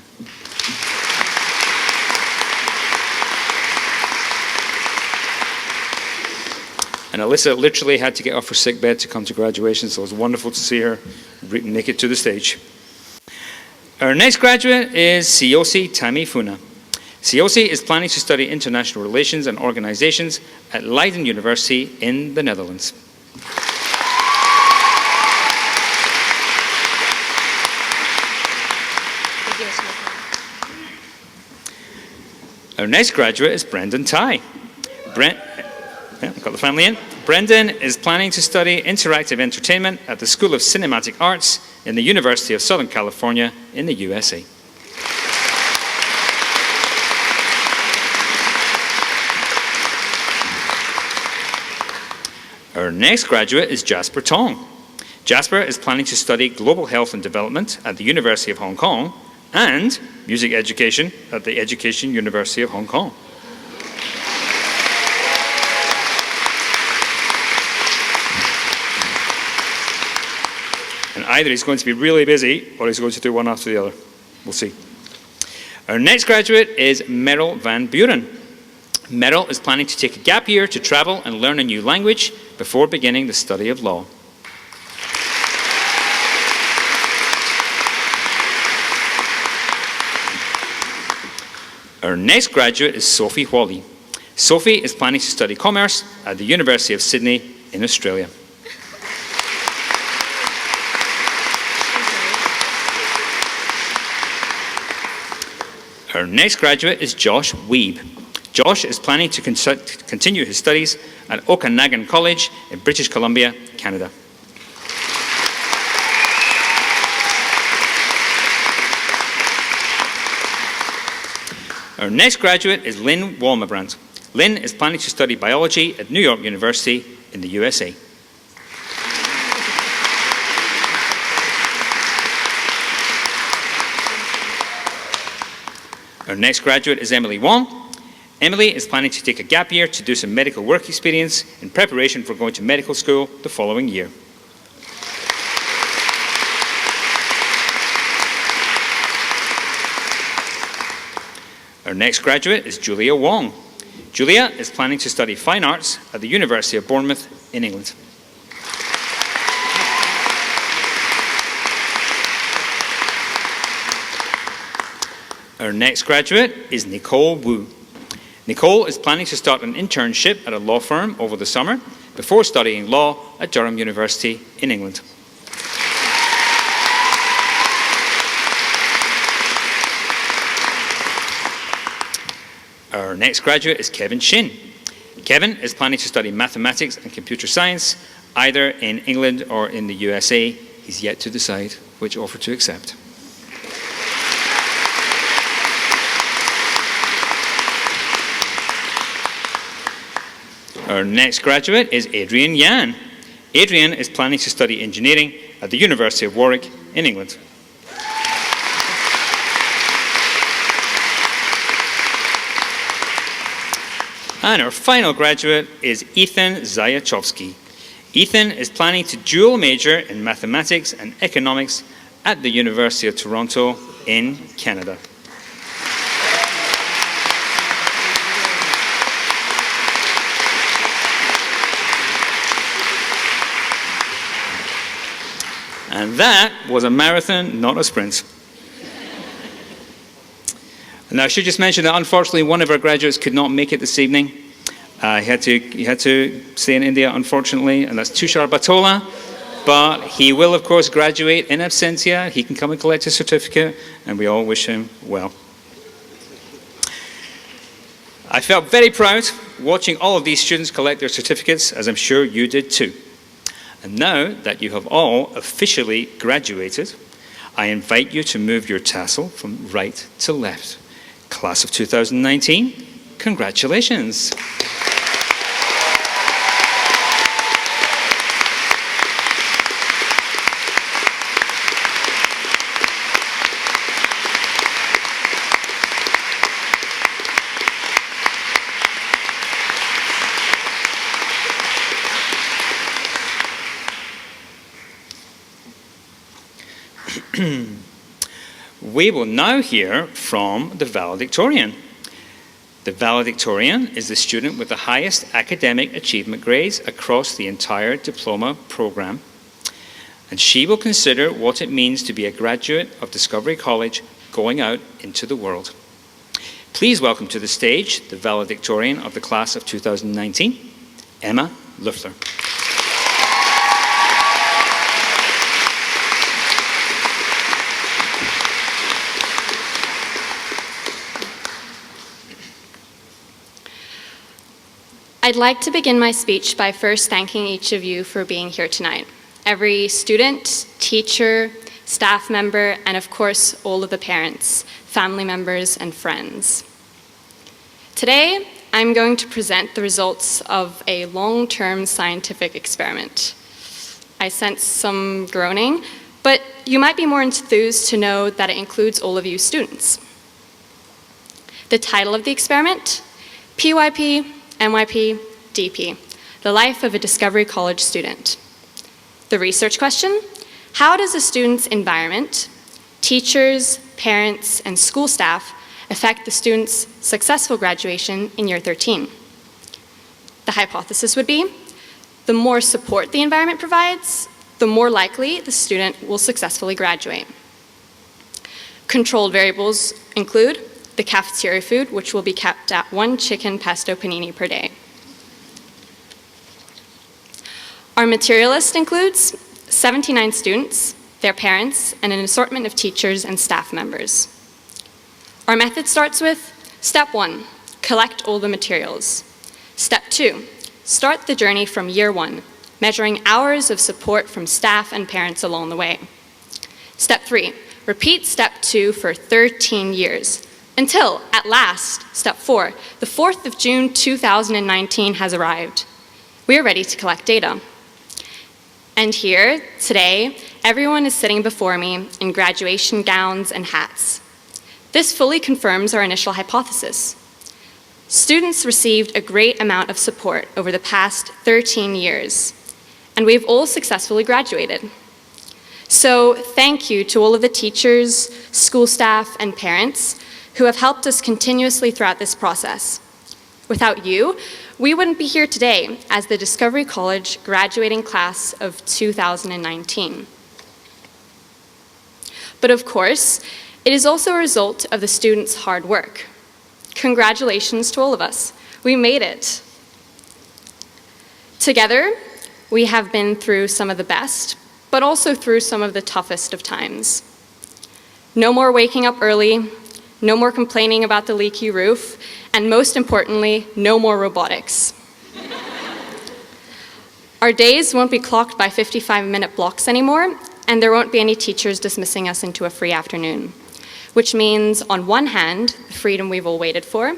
A: And Alyssa literally had to get off her sick bed to come to graduation, so it was wonderful to see her make it to the stage. Our next graduate is Siyosi Tamifuna. Siyosi is planning to study international relations and organizations at Leiden University in the Netherlands. Our next graduate is Brendan Tai. Got the family in. Brendan is planning to study interactive entertainment at the School of Cinematic Arts in the University of Southern California in the USA. Our next graduate is Jasper Tong. Jasper is planning to study global health and development at the University of Hong Kong and music education at the Education University of Hong Kong. And either he's going to be really busy or he's going to do one after the other. We'll see. Our next graduate is Meryl Van Buren. Meryl is planning to take a gap year to travel and learn a new language before beginning the study of law. Our next graduate is Sophie Whalley. Sophie is planning to study commerce at the University of Sydney in Australia. Our next graduate is Josh Weeb. Josh is planning to continue his studies at Okanagan College in British Columbia, Canada. Our next graduate is Lynn Walmabrandt. Lynn is planning to study biology at New York University in the USA. Our next graduate is Emily Wong. Emily is planning to take a gap year to do some medical work experience in preparation for going to medical school the following year. Our next graduate is Julia Wong. Julia is planning to study fine arts at the University of Bournemouth in England. Our next graduate is Nicole Wu. Nicole is planning to start an internship at a law firm over the summer before studying law at Durham University in England. Our next graduate is Kevin Shin. Kevin is planning to study mathematics and computer science either in England or in the USA. He's yet to decide which offer to accept. Our next graduate is Adrian Yan. Adrian is planning to study engineering at the University of Warwick in England. And our final graduate is Ethan Zayachowski. Ethan is planning to dual major in mathematics and economics at the University of Toronto in Canada. And that was a marathon, not a sprint. Now, I should just mention that unfortunately one of our graduates could not make it this evening. He had to stay in India, unfortunately, and that's Tushar Batola. But he will, of course, graduate in absentia. He can come and collect his certificate, and we all wish him well. I felt very proud watching all of these students collect their certificates, as I'm sure you did too. And now that you have all officially graduated, I invite you to move your tassel from right to left. Class of 2019, congratulations. We will now hear from the valedictorian. The valedictorian is the student with the highest academic achievement grades across the entire diploma program, and she will consider what it means to be a graduate of Discovery College going out into the world. Please welcome to the stage the valedictorian of the class of 2019, Emma Loeffler.
E: I'd like to begin my speech by first thanking each of you for being here tonight. Every student, teacher, staff member, and of course, all of the parents, family members, and friends. Today, I'm going to present the results of a long-term scientific experiment. I sense some groaning, but you might be more enthused to know that it includes all of you students. The title of the experiment, PYP, NYP, DP, the life of a Discovery College student. The research question, how does a student's environment, teachers, parents, and school staff affect the student's successful graduation in year 13? The hypothesis would be, the more support the environment provides, the more likely the student will successfully graduate. Controlled variables include the cafeteria food, which will be kept at 1 chicken pesto panini per day. Our material list includes 79 students, their parents, and an assortment of teachers and staff members. Our method starts with step 1, collect all the materials. Step 2, start the journey from year 1, measuring hours of support from staff and parents along the way. Step 3, repeat step 2 for 13 years, until, at last, step 4, the 4th of June 2019 has arrived. We are ready to collect data. And here, today, everyone is sitting before me in graduation gowns and hats. This fully confirms our initial hypothesis. Students received a great amount of support over the past 13 years, and we've all successfully graduated. So thank you to all of the teachers, school staff, and parents who have helped us continuously throughout this process. Without you, we wouldn't be here today as the Discovery College graduating class of 2019. But of course, it is also a result of the students' hard work. Congratulations to all of us. We made it. Together, we have been through some of the best, but also through some of the toughest of times. No more waking up early, no more complaining about the leaky roof, and most importantly, no more robotics. Our days won't be clocked by 55-minute blocks anymore, and there won't be any teachers dismissing us into a free afternoon, which means, on one hand, the freedom we've all waited for,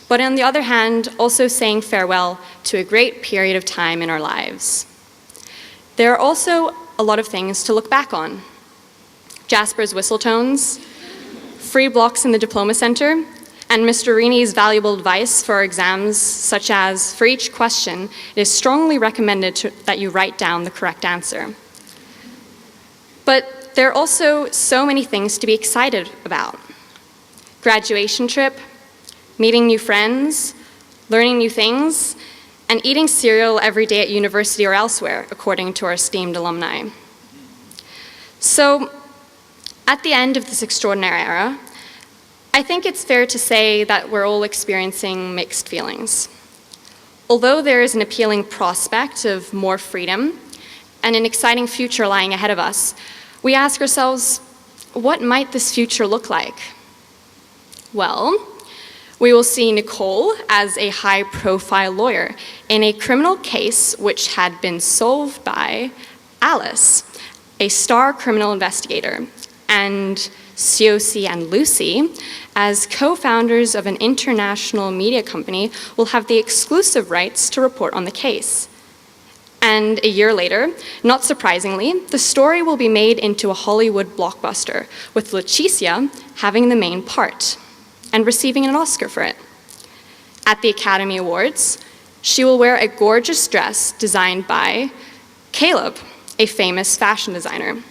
E: but on the other hand, also saying farewell to a great period of time in our lives. There are also a lot of things to look back on. Jasper's whistle tones, free blocks in the Diploma Center, and Mr. Rini's valuable advice for our exams, such as, for each question, it is strongly recommended that you write down the correct answer. But there are also so many things to be excited about. Graduation trip, meeting new friends, learning new things, and eating cereal every day at university or elsewhere, according to our esteemed alumni. So, at the end of this extraordinary era, I think it's fair to say that we're all experiencing mixed feelings. Although there is an appealing prospect of more freedom and an exciting future lying ahead of us, we ask ourselves, what might this future look like? Well, we will see Nicole as a high-profile lawyer in a criminal case which had been solved by Alice, a star criminal investigator, and Siosi and Lucy, as co-founders of an international media company, will have the exclusive rights to report on the case. And a year later, not surprisingly, the story will be made into a Hollywood blockbuster, with Leticia having the main part and receiving an Oscar for it. At the Academy Awards, she will wear a gorgeous dress designed by Caleb, a famous fashion designer.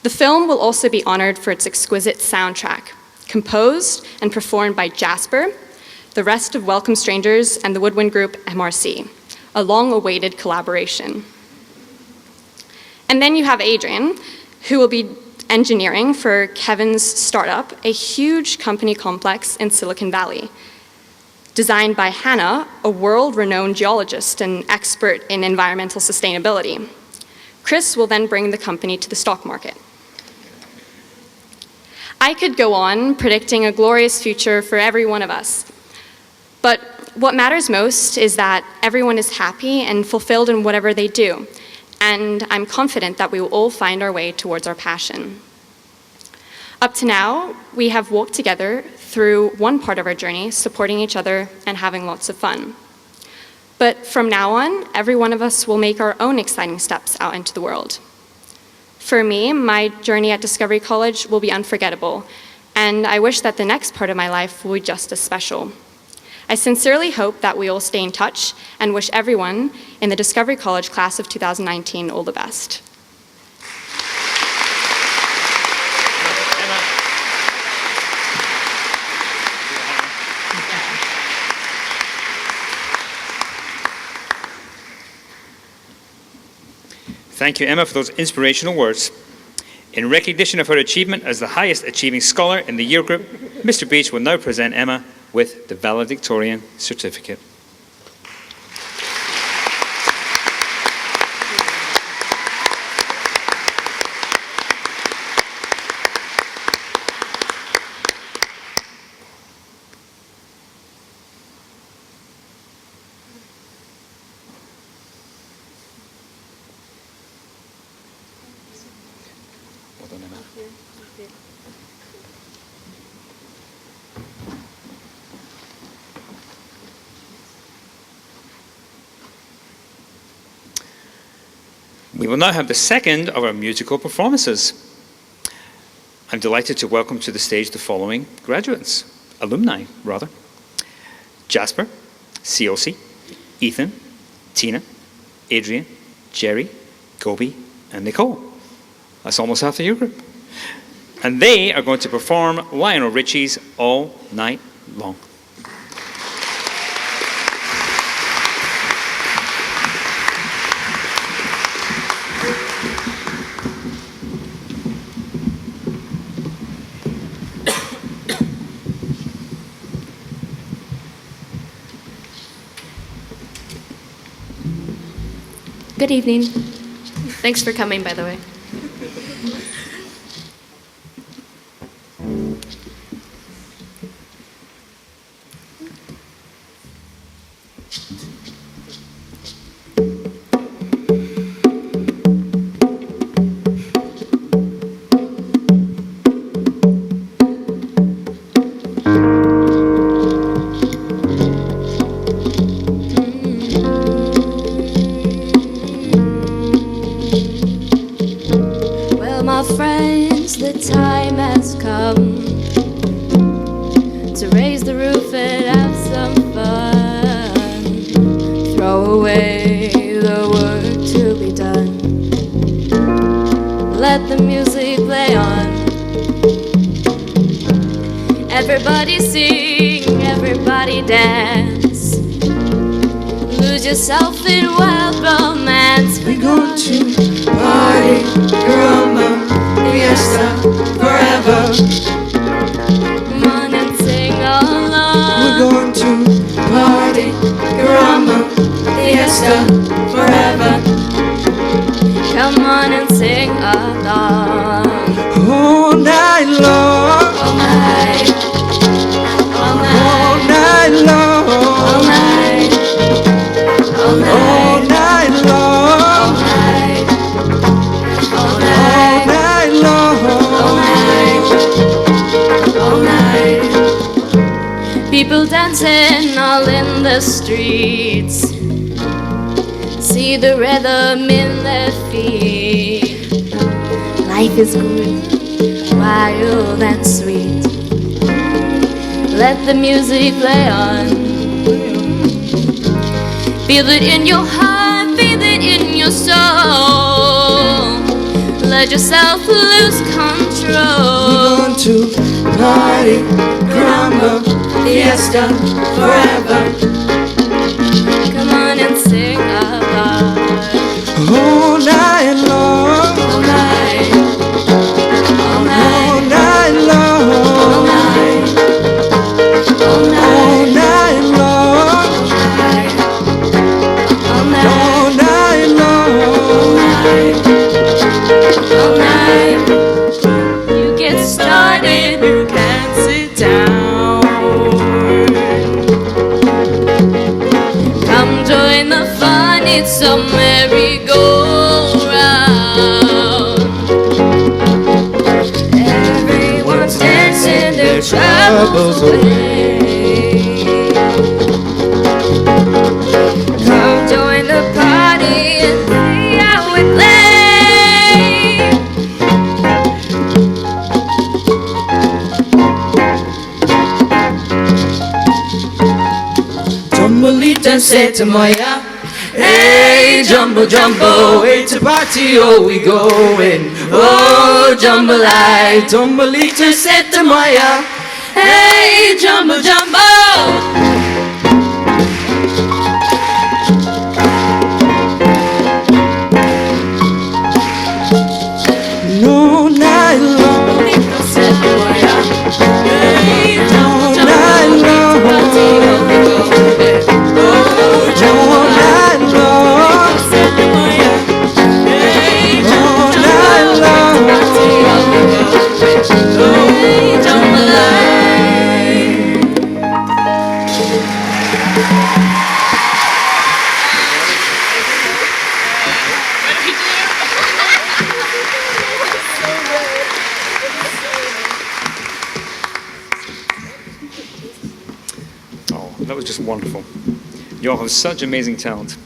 E: The film will also be honored for its exquisite soundtrack, composed and performed by Jasper, the rest of Welcome Strangers, and the woodwind group MRC, a long-awaited collaboration. And then you have Adrian, who will be engineering for Kevin's startup, a huge company complex in Silicon Valley, designed by Hannah, a world-renowned geologist and expert in environmental sustainability. Chris will then bring the company to the stock market. I could go on predicting a glorious future for every one of us, but what matters most is that everyone is happy and fulfilled in whatever they do, and I'm confident that we will all find our way towards our passion. Up to now, we have walked together through one part of our journey, supporting each other and having lots of fun. But from now on, every one of us will make our own exciting steps out into the world. For me, my journey at Discovery College will be unforgettable, and I wish that the next part of my life will be just as special. I sincerely hope that we all stay in touch and wish everyone in the Discovery College class of 2019 all the best.
A: Thank you, Emma, for those inspirational words. In recognition of her achievement as the highest achieving scholar in the year group, Mr. Beach will now present Emma with the Valedictorian certificate. Well done, Emma. We will now have the second of our musical performances. I'm delighted to welcome to the stage the following graduates, alumni rather. Jasper, Siosi, Ethan, Tina, Adrian, Jerry, Gobi, and Nicole. That's almost half the year group. And they are going to perform Lionel Richie's All Night Long.
F: Good evening. Thanks for coming, by the way.
G: Well, my friends, the time has come to raise the roof and have some fun. Throw away the work to be done. Let the music play on. Everybody sing, everybody dance. Lose yourself in wild romance. We're going to party, rumba, fiesta, forever. Come on and sing along. We're going to party, rumba, fiesta, forever. Come on and sing along.
H: All night long,
G: All night, all
H: all
G: night,
H: night long,
G: all night, all
H: all
G: night,
H: night long,
G: all
H: all
G: night,
H: night long.
G: all night. People dancing all in the streets. See the rhythm in their feet. Life is good, wild and sweet. Let the music play on. Feel it in your heart, feel it in your soul. Let yourself lose control.
H: We're going to party, rumba, fiesta, forever.
G: Come on and sing along.
H: All night long,
G: All night, all
H: all
G: night,
H: night long,
G: all night, all
H: all
G: night,
H: night long,
G: all night,
H: all night long.
G: all night. You get started, you can't sit down. Come join the fun, it's a merry-go-round. Everyone's dancing their troubles away. Come join the party and see how we play.
H: Jumbolita said to Maya, hey, Jumbo, Jumbo, way to party, oh, we going. Oh, Jumbolite, Jumbolita said to Maya,
G: Hey, Jumbo, Jumbo!
H: no night long,
G: Hey,
H: all night long, all night long, all night long.
A: Oh, that was just wonderful. You all have such amazing talent.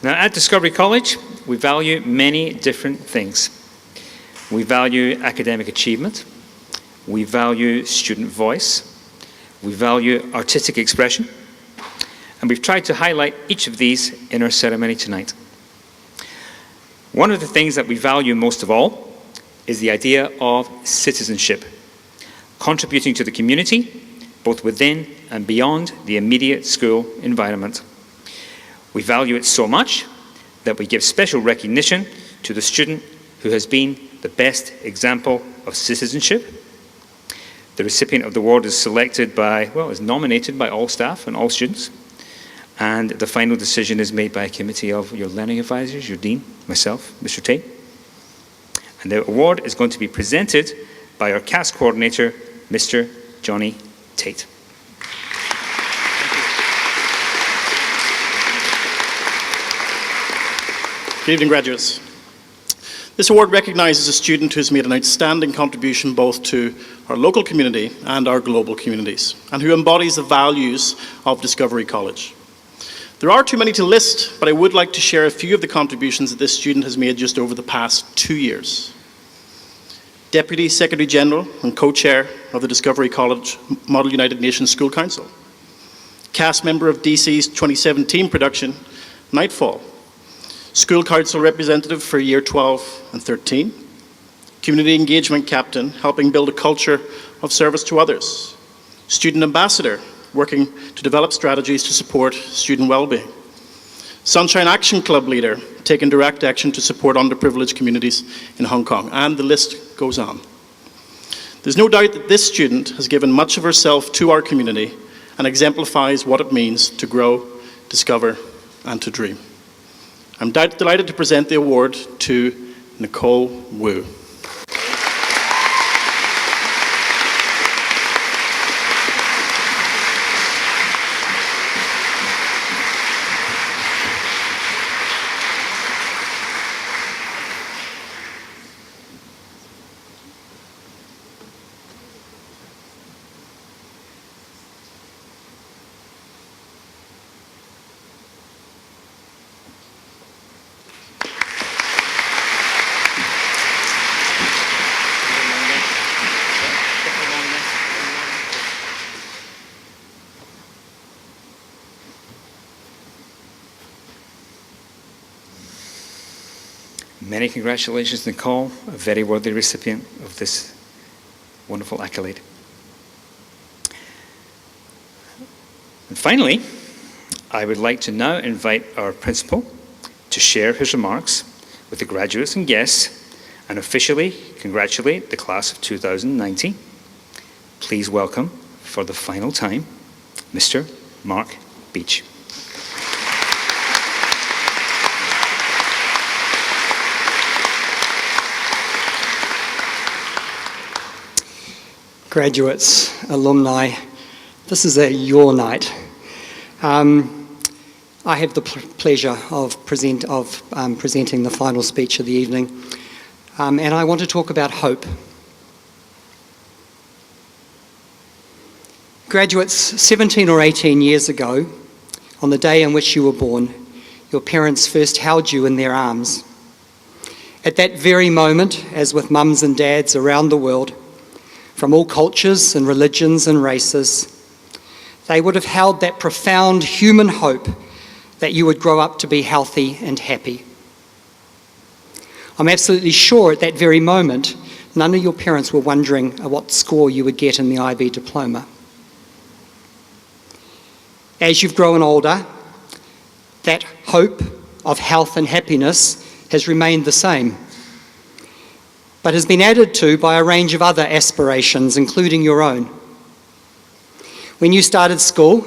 A: Now, at Discovery College, we value many different things. We value academic achievement. We value student voice. We value artistic expression, and we've tried to highlight each of these in our ceremony tonight. One of the things that we value most of all is the idea of citizenship, contributing to the community, both within and beyond the immediate school environment. We value it so much that we give special recognition to the student who has been the best example of citizenship. The recipient of the award is selected by, well, is nominated by all staff and all students. And the final decision is made by a committee of your learning advisors, your dean, myself, Mr. Tate. And the award is going to be presented by our CAS coordinator, Mr. Johnny Tate.
I: Good evening, graduates. This award recognises a student who has made an outstanding contribution both to our local community and our global communities, and who embodies the values of Discovery College. There are too many to list, but I would like to share a few of the contributions that this student has made just over the past 2 years. Deputy Secretary General and co-chair of the Discovery College Model United Nations School Council. Cast member of DC's 2017 production, Nightfall. School Council representative for year 12 and 13. Community engagement captain, helping build a culture of service to others. Student ambassador, working to develop strategies to support student well-being. Sunshine Action Club leader, taking direct action to support underprivileged communities in Hong Kong, and the list goes on. There's no doubt that this student has given much of herself to our community and exemplifies what it means to grow, discover, and to dream. I'm delighted to present the award to Nicole Wu.
A: Many congratulations, Nicole, a very worthy recipient of this wonderful accolade. And finally, I would like to now invite our principal to share his remarks with the graduates and guests and officially congratulate the class of 2019. Please welcome, for the final time, Mr. Mark Beach.
J: Graduates, alumni, this is your night. I have the pleasure of presenting the final speech of the evening, and I want to talk about hope. Graduates, 17 or 18 years ago, on the day in which you were born, your parents first held you in their arms. At that very moment, as with mums and dads around the world, from all cultures and religions and races, they would have held that profound human hope that you would grow up to be healthy and happy. I'm absolutely sure at that very moment, none of your parents were wondering what score you would get in the IB diploma. As you've grown older, that hope of health and happiness has remained the same, but has been added to by a range of other aspirations, including your own. When you started school,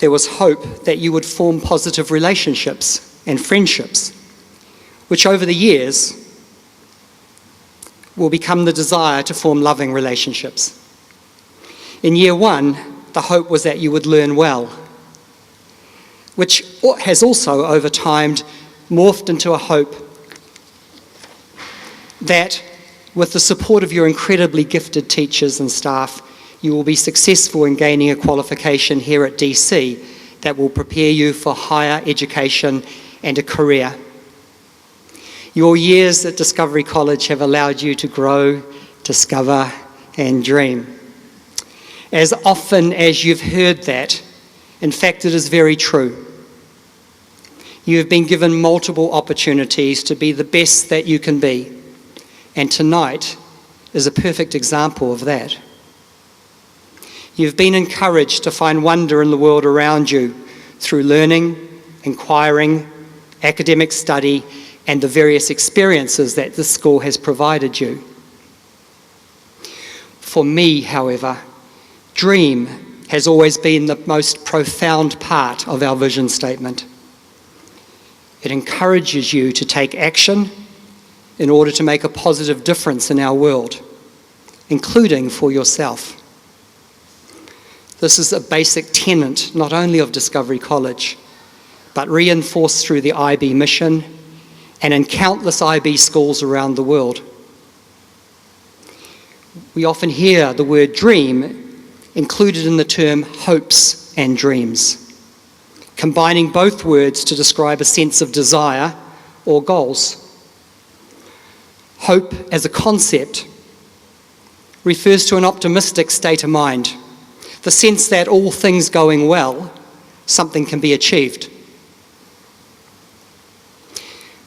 J: there was hope that you would form positive relationships and friendships, which over the years will become the desire to form loving relationships. In year one, the hope was that you would learn well, which has also over time morphed into a hope that with the support of your incredibly gifted teachers and staff, you will be successful in gaining a qualification here at DC that will prepare you for higher education and a career. Your years at Discovery College have allowed you to grow, discover, and dream. As often as you've heard that, in fact, it is very true. You have been given multiple opportunities to be the best that you can be, and tonight is a perfect example of that. You've been encouraged to find wonder in the world around you through learning, inquiring, academic study, and the various experiences that this school has provided you. For me, however, dream has always been the most profound part of our vision statement. It encourages you to take action in order to make a positive difference in our world, including for yourself. This is a basic tenet not only of Discovery College, but reinforced through the IB mission and in countless IB schools around the world. We often hear the word dream included in the term hopes and dreams, combining both words to describe a sense of desire or goals. Hope as a concept refers to an optimistic state of mind, the sense that all things going well, something can be achieved.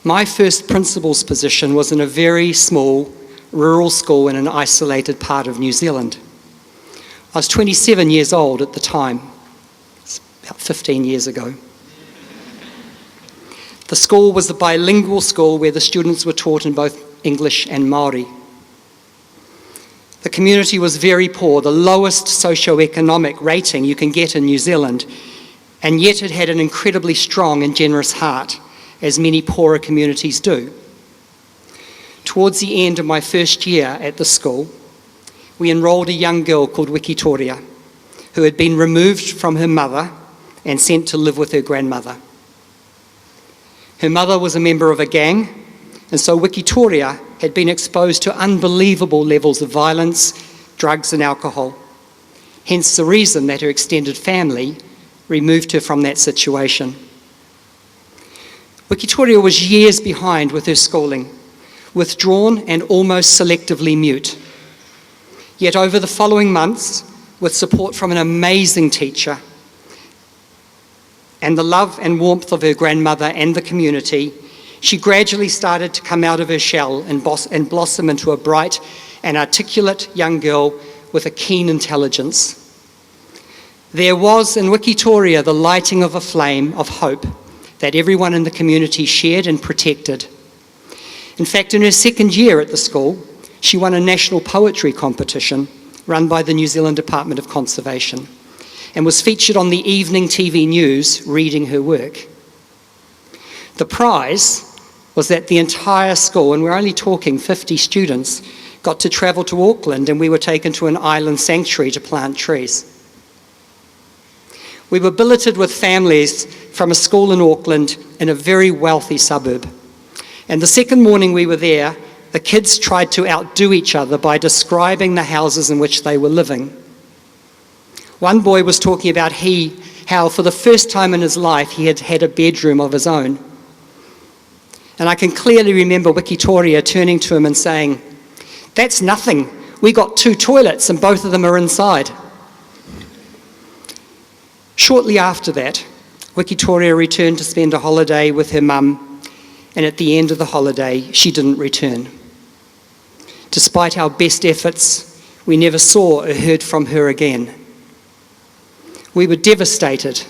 J: My first principal's position was in a very small rural school in an isolated part of New Zealand. I was 27 years old at the time. It's about 15 years ago. The school was a bilingual school where the students were taught in both English and Māori. The community was very poor, the lowest socio-economic rating you can get in New Zealand, and yet it had an incredibly strong and generous heart, as many poorer communities do. Towards the end of my first year at the school, we enrolled a young girl called Wikitoria, who had been removed from her mother and sent to live with her grandmother. Her mother was a member of a gang, and so Wikitoria had been exposed to unbelievable levels of violence, drugs and alcohol. Hence the reason that her extended family removed her from that situation. Wikitoria was years behind with her schooling, withdrawn and almost selectively mute. Yet over the following months, with support from an amazing teacher and the love and warmth of her grandmother and the community, she gradually started to come out of her shell and blossom into a bright and articulate young girl with a keen intelligence. There was in Wikitoria the lighting of a flame of hope that everyone in the community shared and protected. In fact, in her second year at the school, she won a national poetry competition run by the New Zealand Department of Conservation and was featured on the evening TV news reading her work. The prize was that the entire school, and we're only talking 50 students, got to travel to Auckland, and we were taken to an island sanctuary to plant trees. We were billeted with families from a school in Auckland in a very wealthy suburb. And the second morning we were there, the kids tried to outdo each other by describing the houses in which they were living. One boy was talking about how for the first time in his life he had had a bedroom of his own. And I can clearly remember Wikitoria turning to him and saying, "That's nothing. We got 2 toilets and both of them are inside." Shortly after that, Wikitoria returned to spend a holiday with her mum, and at the end of the holiday, she didn't return. Despite our best efforts, we never saw or heard from her again. We were devastated.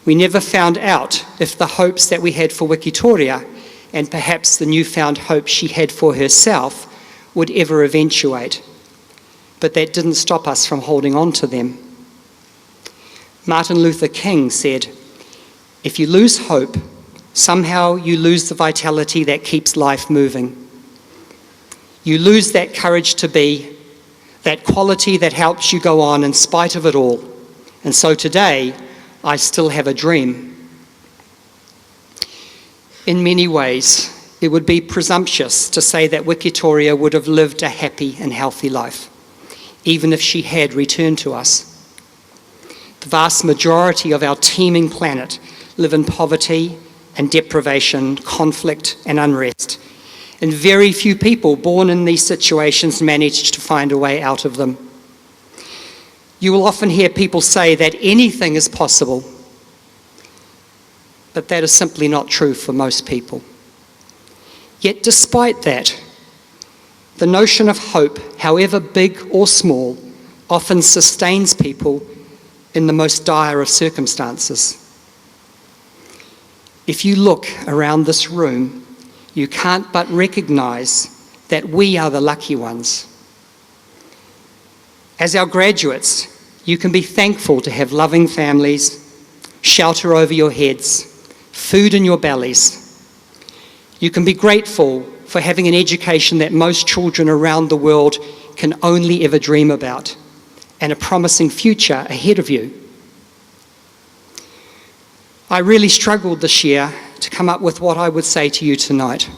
J: We never found out if the hopes that we had for Wikitoria, and perhaps the newfound hope she had for herself, would ever eventuate. But that didn't stop us from holding on to them. Martin Luther King said, "If you lose hope, somehow you lose the vitality that keeps life moving. You lose that courage to be, that quality that helps you go on in spite of it all. And so today, I still have a dream." In many ways, it would be presumptuous to say that Wikitoria would have lived a happy and healthy life, even if she had returned to us. The vast majority of our teeming planet live in poverty and deprivation, conflict and unrest, and very few people born in these situations managed to find a way out of them. You will often hear people say that anything is possible, but that is simply not true for most people. Yet despite that, the notion of hope, however big or small, often sustains people in the most dire of circumstances. If you look around this room, you can't but recognise that we are the lucky ones. As our graduates, you can be thankful to have loving families, shelter over your heads, food in your bellies. You can be grateful for having an education that most children around the world can only ever dream about, and a promising future ahead of you. I really struggled this year to come up with what I would say to you tonight.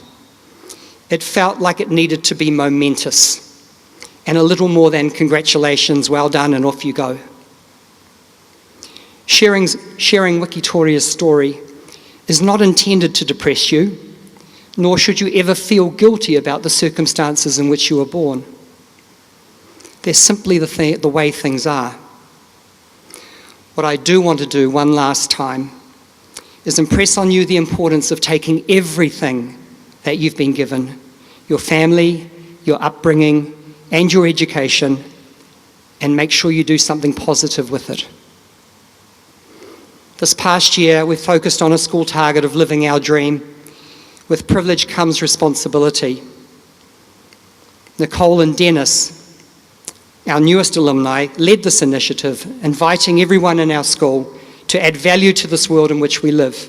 J: It felt like it needed to be momentous, and a little more than congratulations, well done, and off you go. Sharing Wiktoria's story is not intended to depress you, nor should you ever feel guilty about the circumstances in which you were born. They're simply the way things are. What I do want to do one last time is impress on you the importance of taking everything that you've been given, your family, your upbringing, and your education, and make sure you do something positive with it. This past year, we've focused on a school target of living our dream. With privilege comes responsibility. Nicole and Dennis, our newest alumni, led this initiative, inviting everyone in our school to add value to this world in which we live.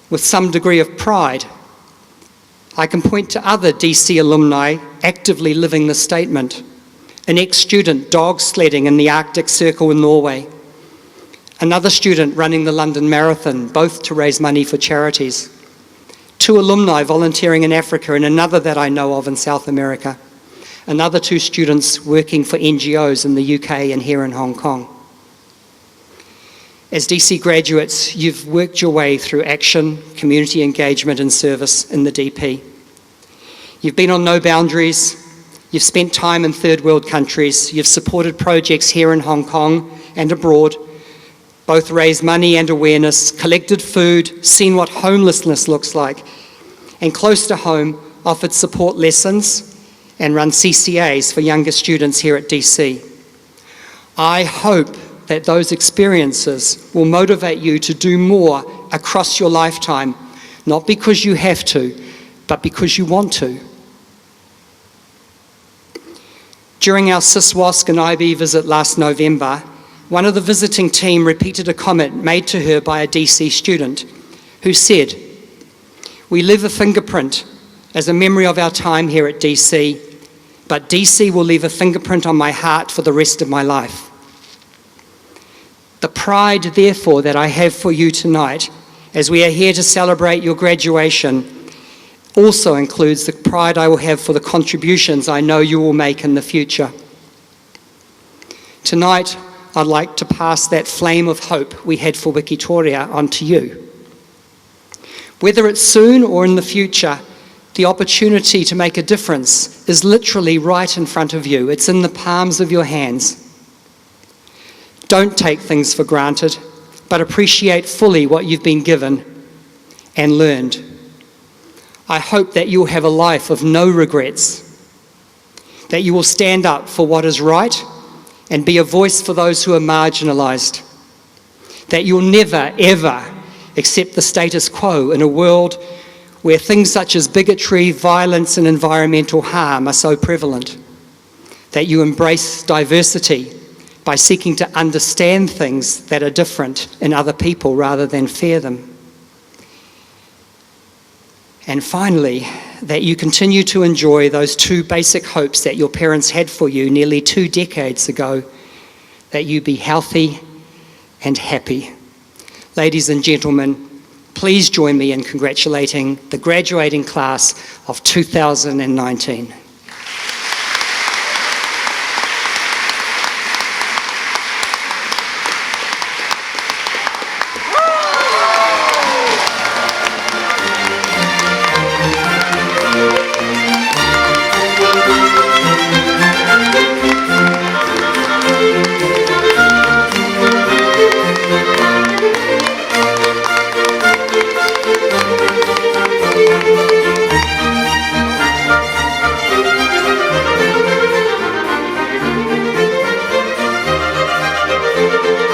J: With some degree of pride, I can point to other DC alumni actively living this statement. An ex-student dog sledding in the Arctic Circle in Norway. Another student running the London Marathon, both to raise money for charities. 2 alumni volunteering in Africa, and another that I know of in South America. Another 2 students working for NGOs in the UK and here in Hong Kong. As DC graduates, you've worked your way through action, community engagement and service in the DP. You've been on No Boundaries, you've spent time in third world countries, you've supported projects here in Hong Kong and abroad, both raised money and awareness, collected food, seen what homelessness looks like, and close to home, offered support lessons and run CCAs for younger students here at DC. I hope that those experiences will motivate you to do more across your lifetime, not because you have to, but because you want to. During our CISWASC and IB visit last November, one of the visiting team repeated a comment made to her by a DC student who said, "We leave a fingerprint as a memory of our time here at DC, but DC will leave a fingerprint on my heart for the rest of my life." The pride, therefore, that I have for you tonight, as we are here to celebrate your graduation, also includes the pride I will have for the contributions I know you will make in the future. Tonight, I'd like to pass that flame of hope we had for Wikitoria on to you. Whether it's soon or in the future, the opportunity to make a difference is literally right in front of you. It's in the palms of your hands. Don't take things for granted, but appreciate fully what you've been given and learned. I hope that you'll have a life of no regrets, that you will stand up for what is right and be a voice for those who are marginalised, that you'll never, ever accept the status quo in a world where things such as bigotry, violence and environmental harm are so prevalent, that you embrace diversity by seeking to understand things that are different in other people rather than fear them. And finally, that you continue to enjoy those 2 basic hopes that your parents had for you nearly 2 decades ago, that you be healthy and happy. Ladies and gentlemen, please join me in congratulating the graduating class of 2019.
G: you.